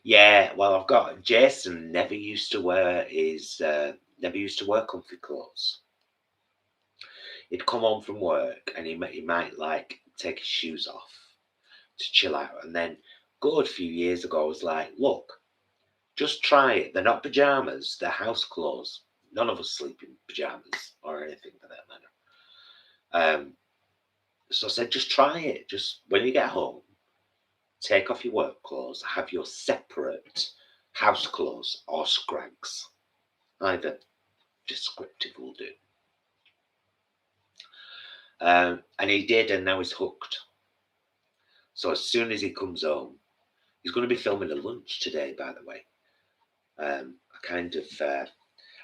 Yeah, well, I've got Jason. Never used to wear comfy clothes. He'd come home from work and he might like take his shoes off to chill out, and then good few years ago I was like, look, just try it. They're not pajamas, they're house clothes. None of us sleep in pajamas or anything for that matter. So I said, just try it. Just when you get home, take off your work clothes, have your separate house clothes or scrags. Either descriptive will do. And he did, and now he's hooked. So as soon as he comes home, he's going to be filming a lunch today, by the way. I kind of, I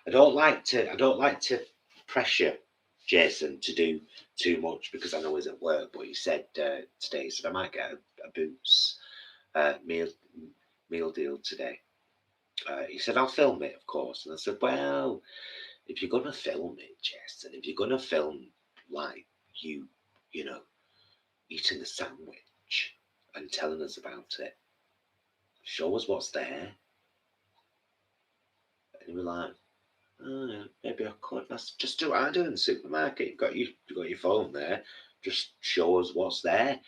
don't like to pressure Jason to do too much because I know he's at work. But he said today, he said I might get a Boots meal deal today. He said I'll film it, of course, and I said, well, if you're gonna film it, Jason, if you're gonna film like you know, eating a sandwich and telling us about it, show us what's there. And he was like, oh, yeah, maybe I could. That's just do what I do in the supermarket. You've got your phone there. Just show us what's there,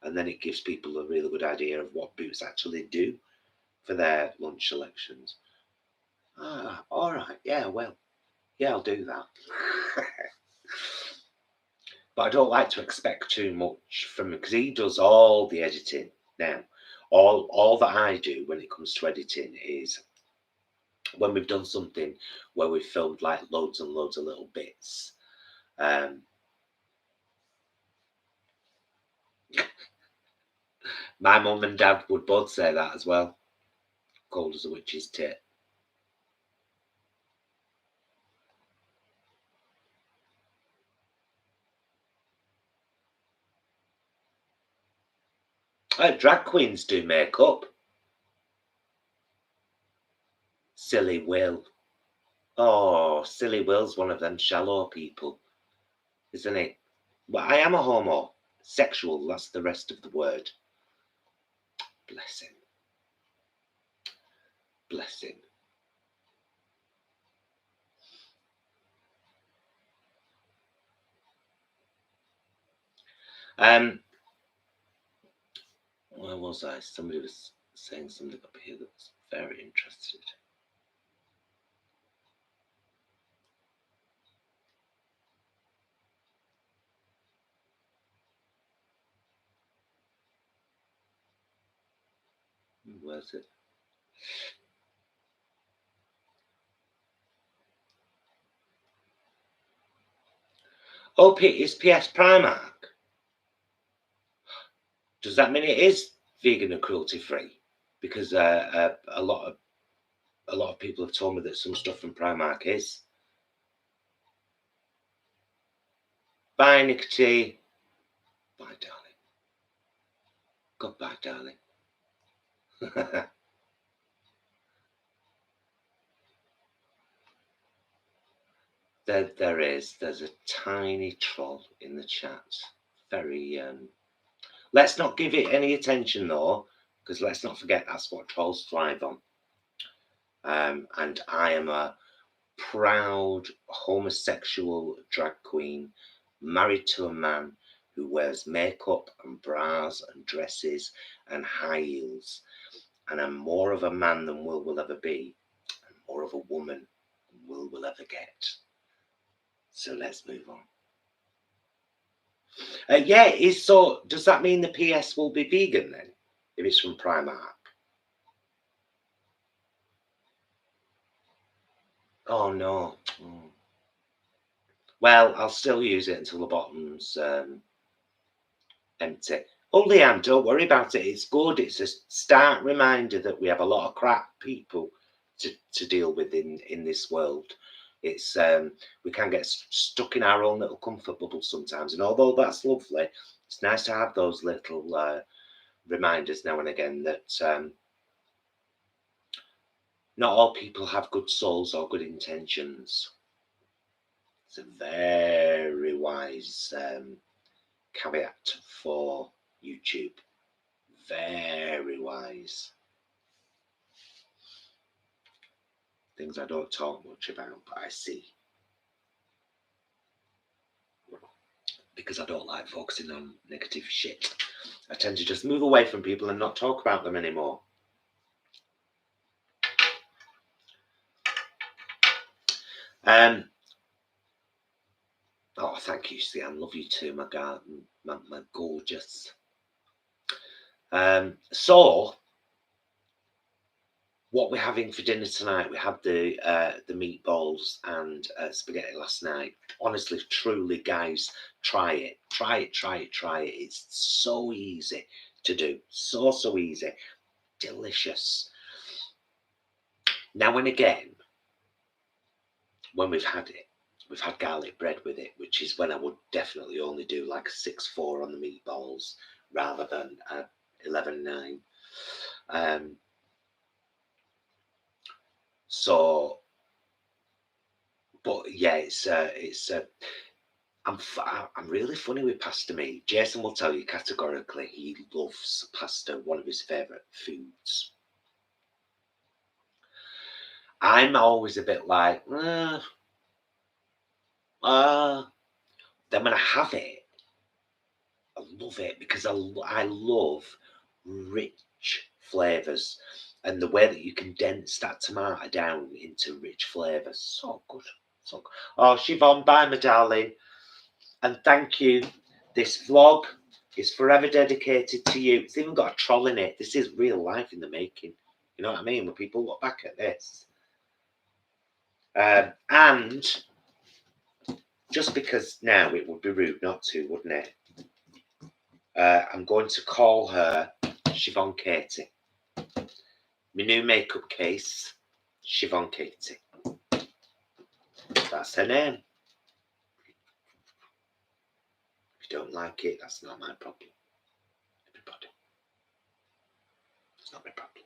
and then it gives people a really good idea of what Boots actually do for their lunch selections. Ah, all right. Yeah, well, yeah, I'll do that. But I don't like to expect too much from him because he does all the editing now. All that I do when it comes to editing is when we've done something where we've filmed like loads and loads of little bits. My mum and dad would both say that as well. Cold as a witch's tit. Drag queens do makeup. Silly Will. Oh, Silly Will's one of them shallow people, isn't he? Well, I am a homo. Sexual, that's the rest of the word. Bless him. Bless him. Where was I? Somebody was saying something up here that was very interested. Where's it? Oh, it's PS Primark. Does that mean it is vegan and cruelty free? Because a lot of people have told me that some stuff from Primark is. Bye, Nicotine. Bye, darling. Goodbye, darling. There's a tiny troll in the chat. Very let's not give it any attention though, because let's not forget that's what trolls thrive on. And I am a proud homosexual drag queen married to a man who wears makeup and bras and dresses and high heels, and I'm more of a man than will ever be, and more of a woman than will ever get. So let's move on. Yeah, so does that mean the PS will be vegan then, if it's from Primark? Oh no. Well, I'll still use it until the bottom's empty. Oh, Leanne, don't worry about it. It's good. It's a stark reminder that we have a lot of crap people to deal with in this world. It's we can get stuck in our own little comfort bubble sometimes, and although that's lovely, it's nice to have those little reminders now and again that not all people have good souls or good intentions. It's a very wise caveat for YouTube. Very wise. Things I don't talk much about, but I see. Because I don't like focusing on negative shit. I tend to just move away from people and not talk about them anymore. Oh, thank you, Sian. Love you too, my garden, my gorgeous. So, what we're having for dinner tonight, we had the meatballs and spaghetti last night. Honestly, truly, guys, try it. Try it. It's so easy to do. So easy. Delicious. Now and again, when we've had it, we've had garlic bread with it, which is when I would definitely only do like a 6-4 on the meatballs rather than 11-9. So, but yeah, I'm really funny with pasta meat. Jason will tell you categorically he loves pasta, one of his favourite foods. I'm always a bit like, then when I have it, I love it because I love rich flavours and the way that you condense that tomato down into rich flavours. So good. So good. Oh, Siobhan, bye, my darling. And thank you. This vlog is forever dedicated to you. It's even got a troll in it. This is real life in the making. You know what I mean? When people look back at this. And just because now it would be rude not to, wouldn't it? I'm going to call her Siobhan Katie. My new makeup case, Siobhan Katie. That's her name. If you don't like it, that's not my problem. Everybody. It's not my problem.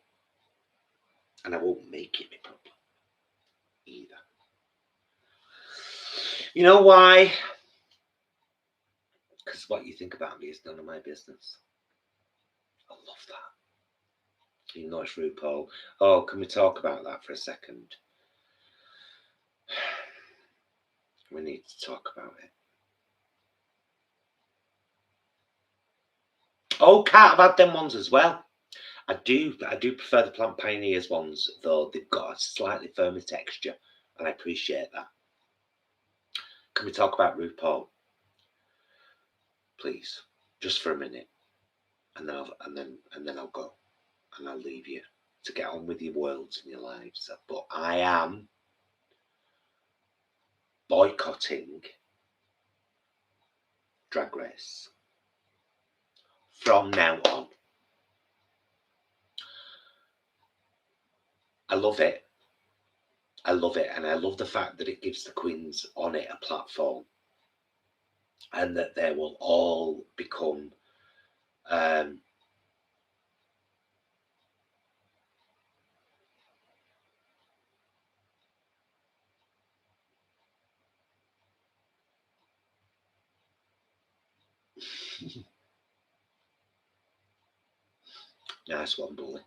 And I won't make it my problem either. You know why? Because what you think about me is none of my business. I love that. You know it's RuPaul. Oh, can we talk about that for a second? We need to talk about it. Oh, Cat, I've had them ones as well. I do prefer the Plant Pioneers ones, though they've got a slightly firmer texture, and I appreciate that. Can we talk about RuPaul, please, just for a minute, and then I'll go, and I'll leave you to get on with your worlds and your lives. But I am boycotting Drag Race from now on. I love it. I love it, and I love the fact that it gives the queens on it a platform, and that they will all become Nice one, Bully.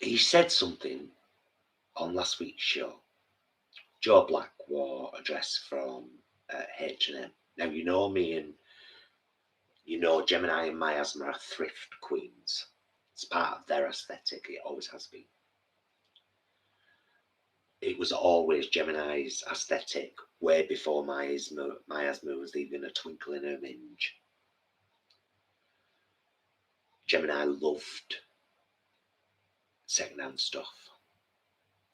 He said something on last week's show. Joe Black wore a dress from H&M. Now, you know me, and you know Gemini and Miasma are thrift queens. It's part of their aesthetic. It always has been. It was always Gemini's aesthetic way before Miasma was even a twinkle in her minge. Gemini loved secondhand stuff.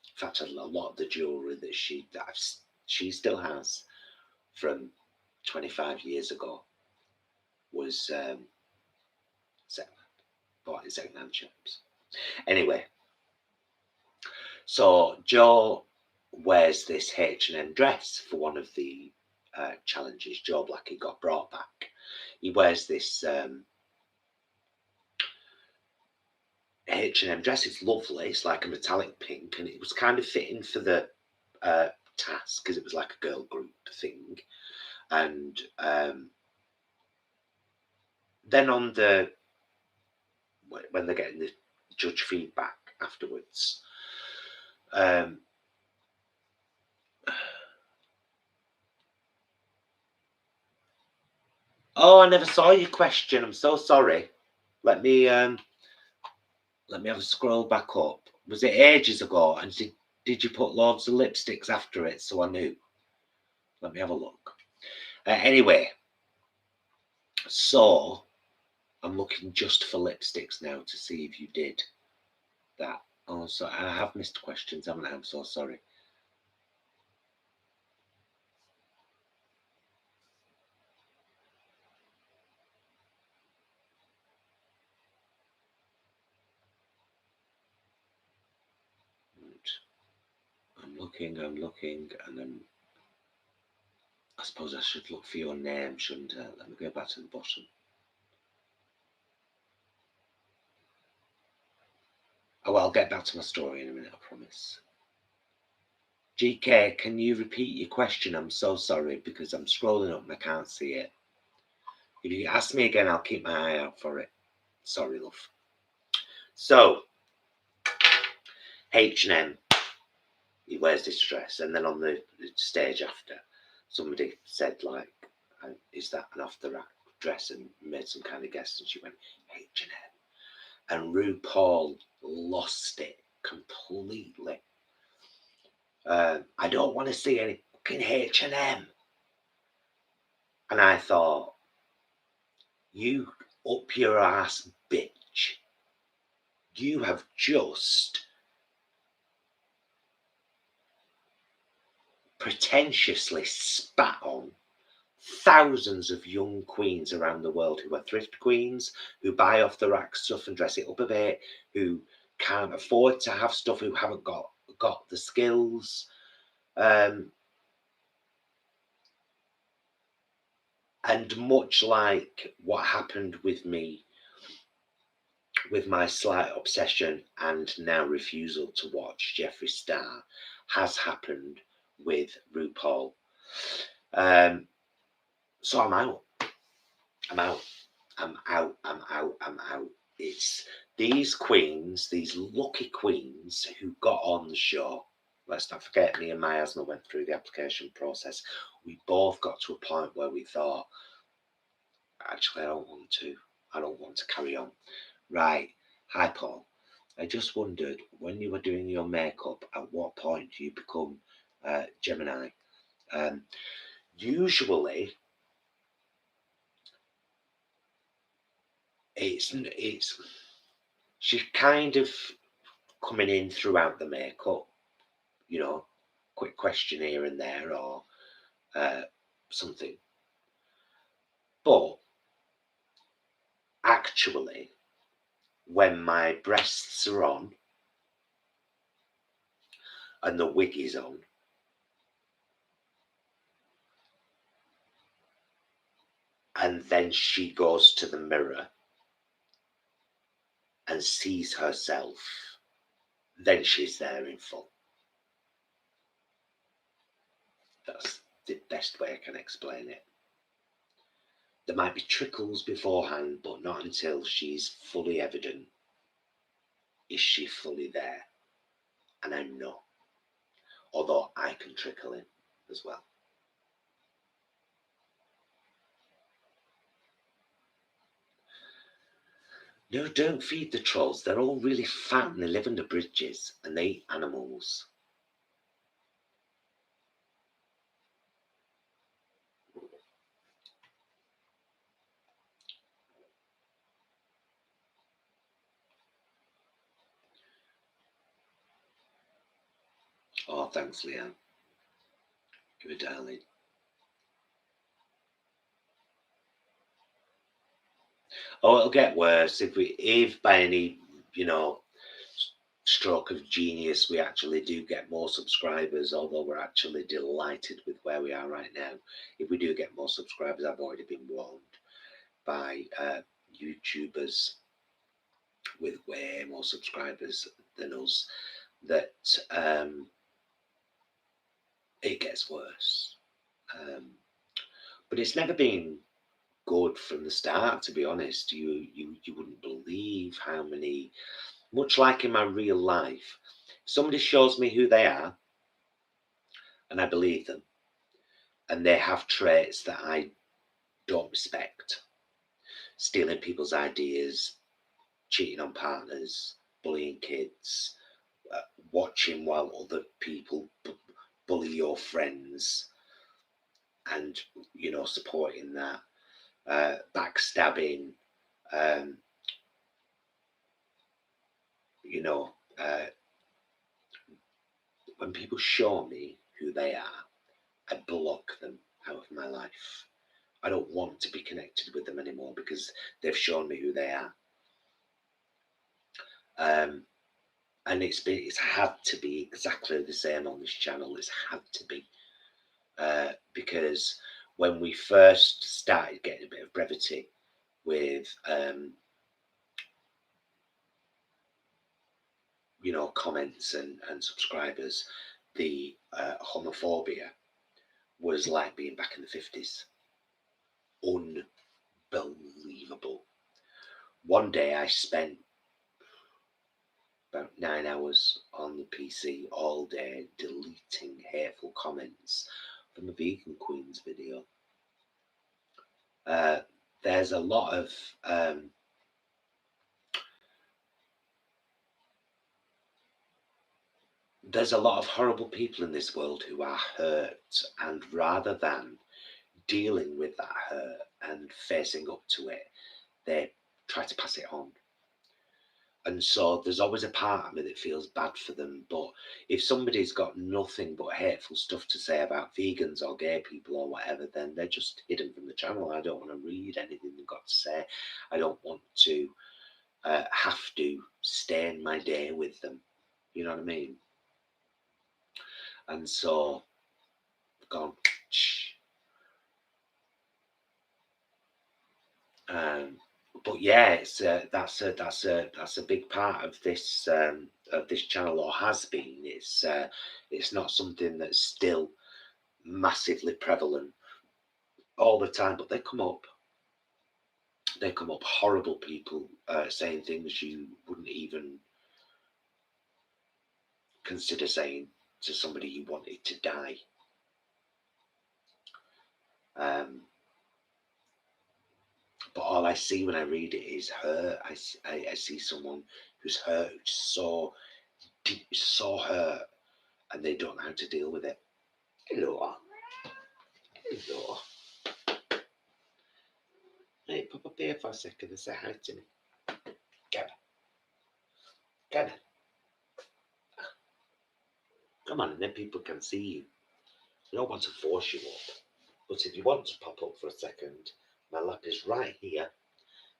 In fact, a lot of the jewellery that she still has from 25 years ago was secondhand, bought in secondhand shops. Anyway, so Joe wears this H&M dress for one of the challenges. Joe Black, he got brought back. He wears this H&M dress. It's lovely. It's like a metallic pink, and it was kind of fitting for the task because it was like a girl group thing. And then on the when they're getting the judge feedback afterwards, oh, I never saw your question. I'm so sorry. Let me have a scroll back up. Was it ages ago? And did you put loads of lipsticks after it so I knew? Let me have a look. Anyway, so I'm looking just for lipsticks now to see if you did that. Oh, so I have missed questions, haven't I? I'm so sorry. I'm looking, and then I suppose I should look for your name, shouldn't I? Let me go back to the bottom. Oh, well, I'll get back to my story in a minute, I promise. GK, can you repeat your question? I'm so sorry because I'm scrolling up and I can't see it. If you ask me again, I'll keep my eye out for it. Sorry, love. So, H&M, he wears this dress, and then on the stage after, somebody said, like, is that an off-the-rack dress, and made some kind of guess, and she went, H&M. And RuPaul lost it completely. I don't want to see any fucking H&M. And I thought, you up your ass, bitch. You have just pretentiously spat on thousands of young queens around the world who are thrift queens, who buy off the rack stuff and dress it up a bit, who can't afford to have stuff, who haven't got the skills. And much like what happened with me, with my slight obsession and now refusal to watch Jeffree Star, has happened with RuPaul. So I'm out. It's these queens, these lucky queens who got on the show. Let's not forget, me and Miasma went through the application process. We both got to a point where we thought, actually, I don't want to carry on. Right. Hi, Paul. I just wondered, when you were doing your makeup, at what point do you become Gemini? Usually, it's she's kind of coming in throughout the makeup, you know, quick question here and there, or something. But actually, when my breasts are on and the wig is on, and then she goes to the mirror and sees herself, then she's there in full. That's the best way I can explain it. There might be trickles beforehand, but not until she's fully evident. Is she fully there? And I'm not. Although I can trickle in as well. No, don't feed the trolls. They're all really fat and they live under bridges and they eat animals. Oh, thanks, Leanne. You're a darling. Oh, it'll get worse if by any, stroke of genius, we actually do get more subscribers, although we're actually delighted with where we are right now. If we do get more subscribers, I've already been warned by YouTubers with way more subscribers than us that it gets worse. But it's never been good from the start, to be honest. You wouldn't believe how many, much like in my real life, somebody shows me who they are and I believe them, and they have traits that I don't respect. Stealing people's ideas, cheating on partners, bullying kids, watching while other people bully your friends, and supporting that, backstabbing, when people show me who they are, I block them out of my life. I don't want to be connected with them anymore because they've shown me who they are. And it's had to be exactly the same on this channel. It's had to be. Because when we first started getting a bit of brevity with, comments and subscribers, the homophobia was like being back in the 50s. Unbelievable. One day I spent about 9 hours on the PC all day deleting hateful comments from a Vegan Queens video. There's a lot of horrible people in this world who are hurt, and rather than dealing with that hurt and facing up to it, they try to pass it on. And so there's always a part of me that feels bad for them. But if somebody's got nothing but hateful stuff to say about vegans or gay people or whatever, then they're just hidden from the channel. I don't want to read anything they've got to say. I don't want to have to stain my day with them. You know what I mean? And so I've gone, but yeah, it's that's a big part of this channel, or has been. It's not something that's still massively prevalent all the time, but they come up. They come up, horrible people saying things you wouldn't even consider saying to somebody you wanted to die. But all I see when I read it is hurt. I see someone who's hurt, who's so deep, so hurt, and they don't know how to deal with it. Hello. Hello. Hey, pop up here for a second and say hi to me. Come on. Come on, and then people can see you. I don't want to force you up. But if you want to pop up for a second, my lap is right here,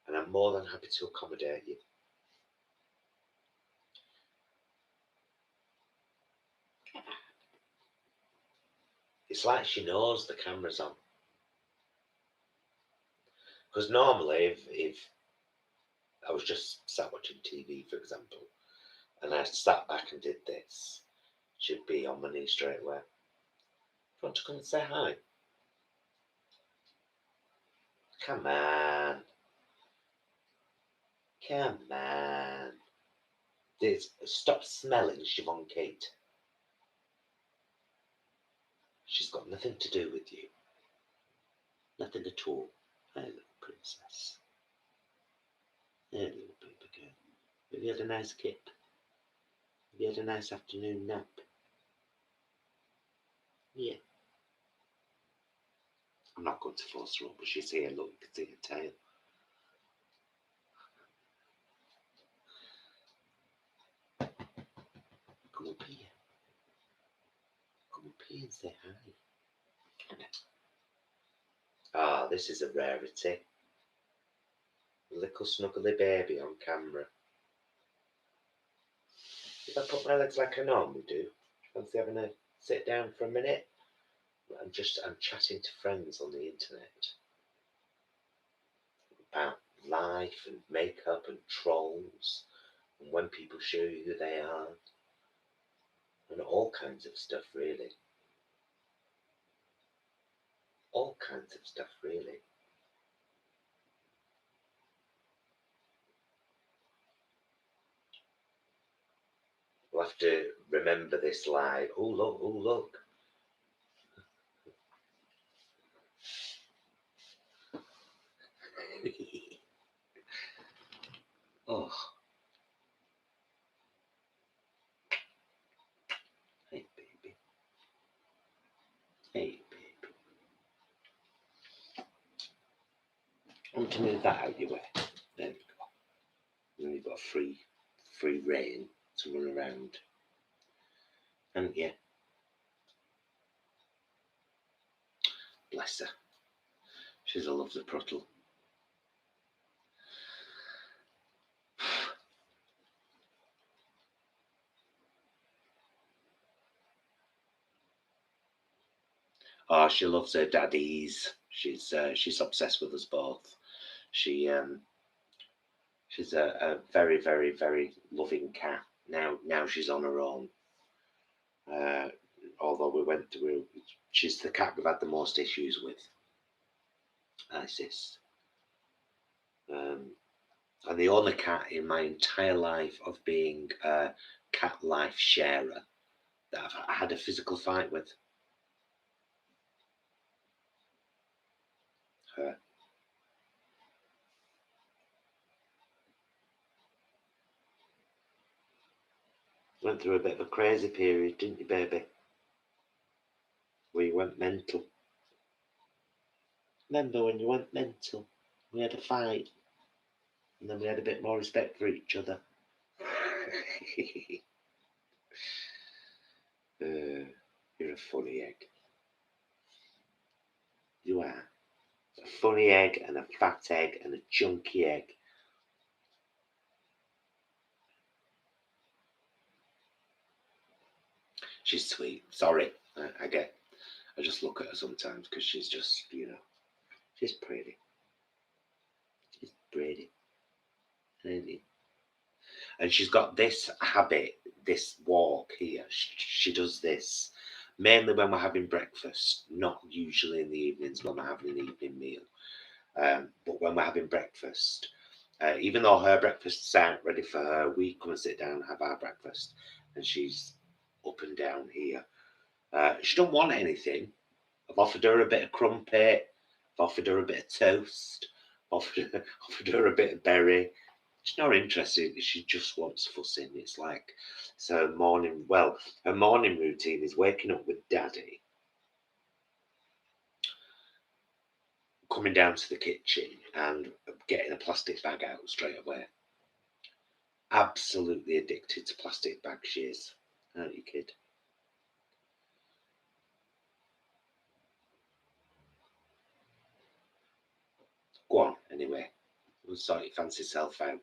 and I'm more than happy to accommodate you. It's like she knows the camera's on. Because normally, if I was just sat watching TV, for example, and I sat back and did this, she'd be on my knee straight away. Do you want to come and say hi? Come on. Come on. Stop smelling, Siobhan Kate. She's got nothing to do with you. Nothing at all. Hey, little princess. Hey, little baby girl. Have you had a nice kip? Have you had a nice afternoon nap? Yeah. I'm not going to force her up, but she's here. Look, you can see her tail. Come up here. Come up here and say hi. Ah, this is a rarity. Little snuggly baby on camera. If I put my legs like I normally do, fancy having a sit down for a minute? I'm chatting to friends on the internet about life and makeup and trolls and when people show you who they are and all kinds of stuff, really. All kinds of stuff, really. We'll have to remember this live. Oh, look, oh, look. Oh. Hey, baby. Hey, baby. I want to move that out your way. There we go. And you've got free reign to run around. And yeah. Bless her. She's a lovely pruttle. Oh, she loves her daddies. She's obsessed with us both. She's a very, very, very loving cat. Now she's on her own. Although we went through, she's the cat we've had the most issues with. Isis. And the only cat in my entire life of being a cat life sharer that I've had a physical fight with. Her. Went through a bit of a crazy period, didn't you, baby? Where you went mental. Remember when you went mental? We had a fight. And then we had a bit more respect for each other. You're a funny egg. You are. A funny egg and a fat egg and a chunky egg. She's sweet. Sorry. I just look at her sometimes because she's just, she's pretty. She's pretty. And she's got this habit, this walk here. She does this mainly when we're having breakfast, not usually in the evenings when we're having an evening meal. But when we're having breakfast, even though her breakfasts aren't ready for her, we come and sit down and have our breakfast. And she's up and down here. She don't want anything. I've offered her a bit of crumpet. I've offered her a bit of toast. Offered her a bit of berry. She's not interested. She just wants fussing. It's like her morning. Well, her morning routine is waking up with Daddy, coming down to the kitchen and getting a plastic bag out straight away. Absolutely addicted to plastic bags. She is, aren't you, kid? Go on, anyway. We'll sort your fancy self out.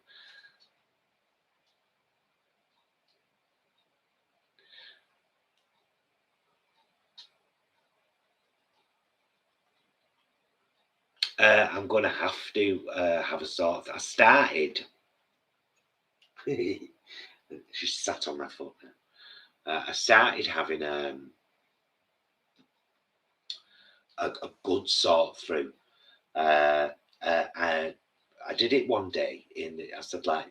I'm going to have to have a sort of. I started. She sat on my foot now. I started having a good sort through. I did it one day I said, like,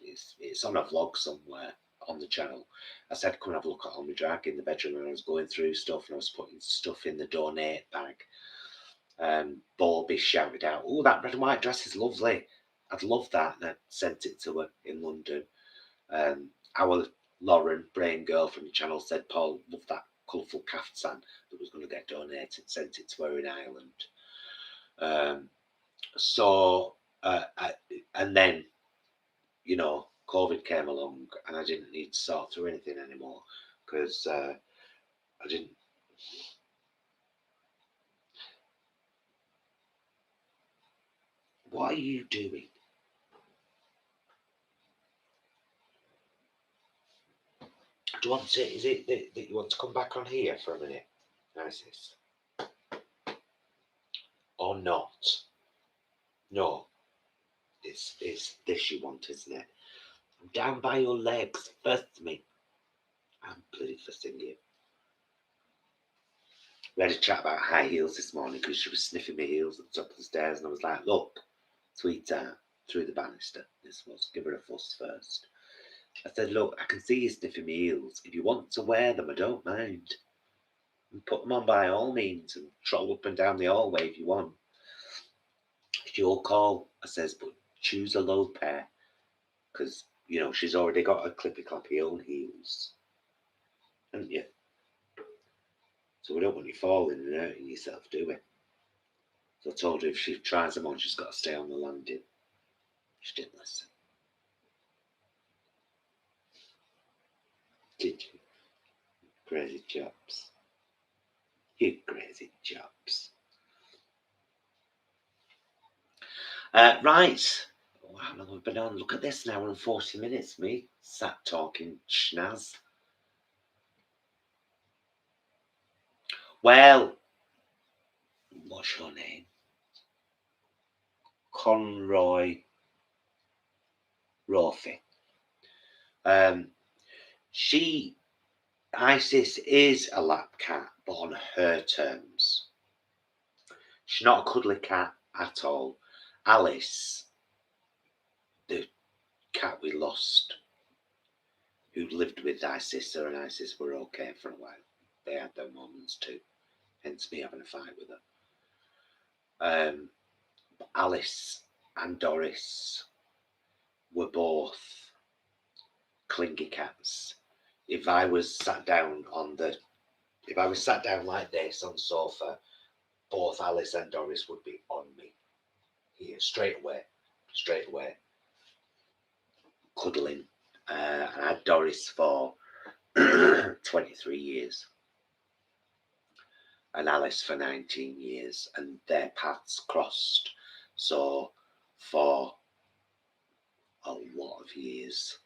it's on a vlog somewhere on the channel. I said, come and have a look at all my drag in the bedroom, and I was going through stuff and I was putting stuff in the donate bag. Bobby shouted out, oh, that red and white dress is lovely. I'd love that. And I sent it to her in London. Our Lauren, Braingirl from the channel, said, Paul, love that colourful caftan that was going to get donated. Sent it to her in Ireland. And then, you know, COVID came along and I didn't need to sort through anything anymore because I didn't. What are you doing? Do you want to? Is it that you want to come back on here for a minute, Isis, or not? No, it's this you want, isn't it? I'm down by your legs. First me. I'm bloody fussing you. We had a chat about high heels this morning because she was sniffing my heels at the top of the stairs, and I was like, look, sweetheart, through the banister. This was, give her a fuss first. I said, look, I can see you sniffing my heels. If you want to wear them, I don't mind. And put them on by all means and troll up and down the hallway if you want. It's your call, I says, but choose a low pair. Because, you know, she's already got a clippy-clappy own heels. Haven't you? So we don't want you falling and hurting yourself, do we? So I told her if she tries them on, she's got to stay on the landing. She didn't listen. Did you? Crazy chops. You crazy chops. Right. Oh, how long have we been on? Look at this, an hour and 40 minutes, me sat talking schnaz. Well, what's your name? Conroy Rofi. Isis is a lap cat, but on her terms. She's not a cuddly cat at all. Alice, the cat we lost, who lived with Isis, her and Isis were okay for a while. They had their moments too, hence me having a fight with her. Alice and Doris were both clingy cats. If I was sat down like this on the sofa, both Alice and Doris would be on me here straight away, cuddling. And I had Doris for 23 years and Alice for 19 years, and their paths crossed. So for a lot of years,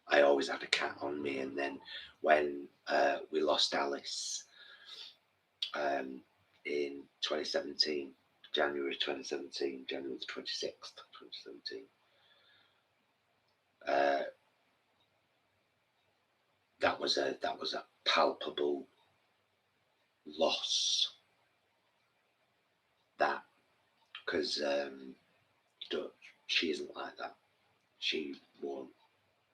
I always had a cat on me. And then when we lost Alice in 2017, January the 26th, 2017, that was a palpable loss. That because she isn't like that. She won't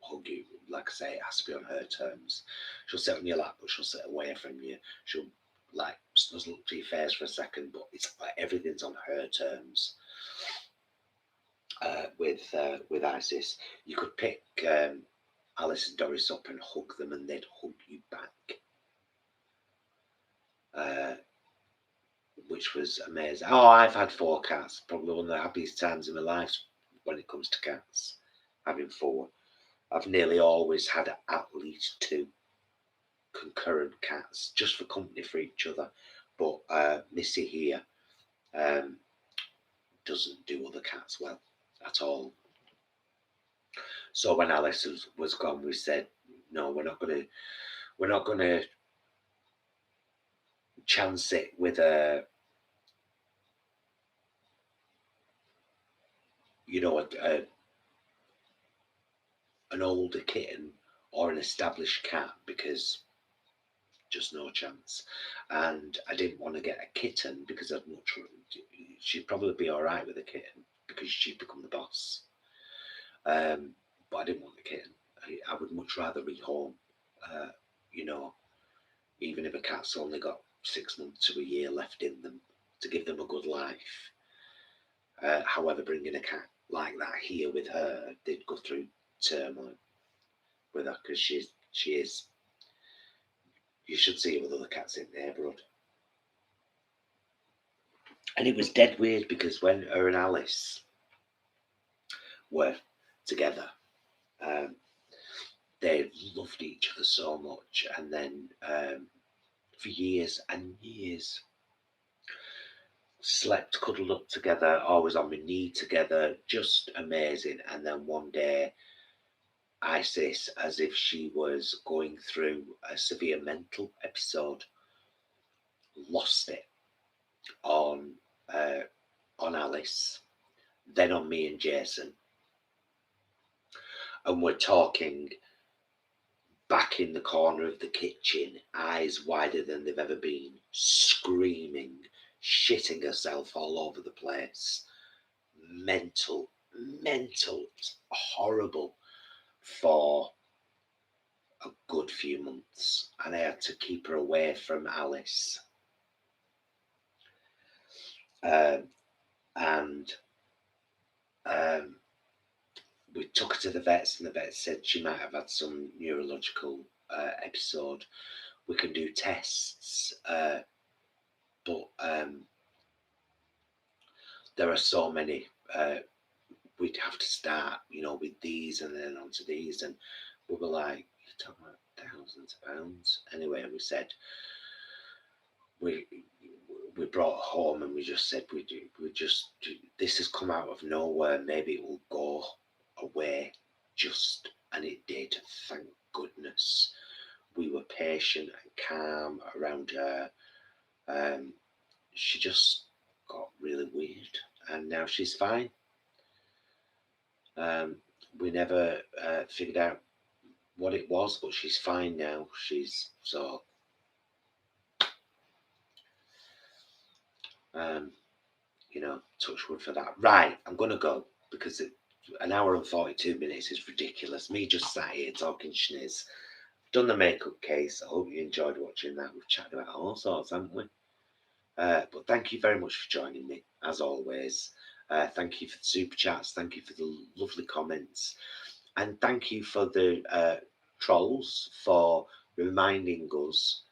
hug you. Like I say, it has to be on her terms. She'll sit on your lap, but she'll sit away from you. She'll like snuzzle up to your face for a second, but it's like everything's on her terms. With Isis, you could pick Alice and Doris up and hug them, and they'd hug you back, which was amazing. Oh, I've had 4 cats. Probably one of the happiest times in my life when it comes to cats. Having 4. I've nearly always had at least 2 concurrent cats, just for company for each other. But Missy here doesn't do other cats well at all. So when Alice was gone, we said, no, we're not gonna chance it with an older kitten or an established cat, because just no chance. And I didn't want to get a kitten because I'd much she'd probably be all right with a kitten because she'd become the boss. But I didn't want the kitten. I would much rather rehome, you know, even if a cat's only got 6 months to a year left in them, to give them a good life. However, bringing a cat like that here with her did go through turmoil with her, because she is, you should see her with other cats in the neighbourhood. And it was dead weird, because when her and Alice were together, they loved each other so much, and then for years and years slept cuddled up together, always on my knee together, just amazing. And then one day, Isis, as if she was going through a severe mental episode, lost it on Alice, then on me and Jason, and we're talking back in the corner of the kitchen, eyes wider than they've ever been, screaming, shitting herself all over the place. Mental, horrible for a good few months, and I had to keep her away from Alice. We took her to the vets, and the vet said she might have had some neurological episode. We can do tests, but there are so many. We'd have to start, with these and then onto these, and we were like, you're talking about thousands of pounds. Anyway, we said, we brought home, and we just said, this has come out of nowhere, maybe it will go away, and it did, thank goodness. We were patient and calm around her. She just got really weird, and now she's fine. We never figured out what it was, but she's fine now. She's so touch wood for that. Right, I'm gonna go, because an hour and 42 minutes is ridiculous. Me just sat here talking schniz. Done the makeup case. I hope you enjoyed watching that. We've chatted about all sorts, haven't we? But thank you very much for joining me, as always. Thank you for the super chats. Thank you for the lovely comments. And thank you for the trolls for reminding us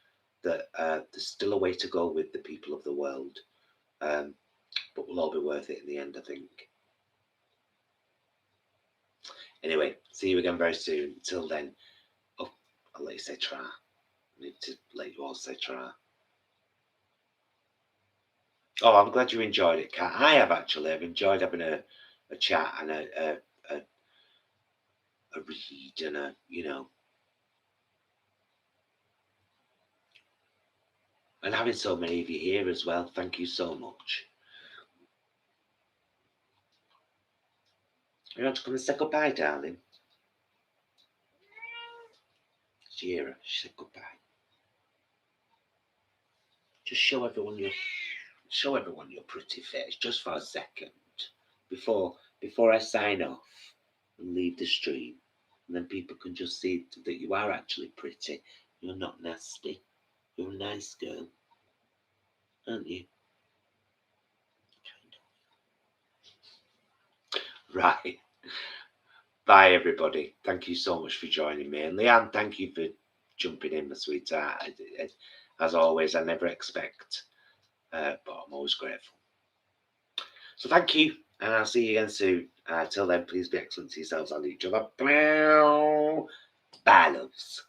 that there's still a way to go with the people of the world. But we'll all be worth it in the end, I think. Anyway, see you again very soon. Till then, I'll let you say tra. I need to let you all say tra. Oh, I'm glad you enjoyed it, Kat. I have actually. I've enjoyed having a chat and a read and and having so many of you here as well. Thank you so much. You want to come and say goodbye, darling? She said goodbye. Just show everyone your pretty face, just for a second, before I sign off and leave the stream, and then people can just see that you are actually pretty. You're not nasty. You're a nice girl, aren't you? Right. Bye, everybody. Thank you so much for joining me. And Leanne, thank you for jumping in, my sweetheart. As always, I never expect, but I'm always grateful. So thank you, and I'll see you again soon. Till then, please be excellent to yourselves and each other. Bye, loves.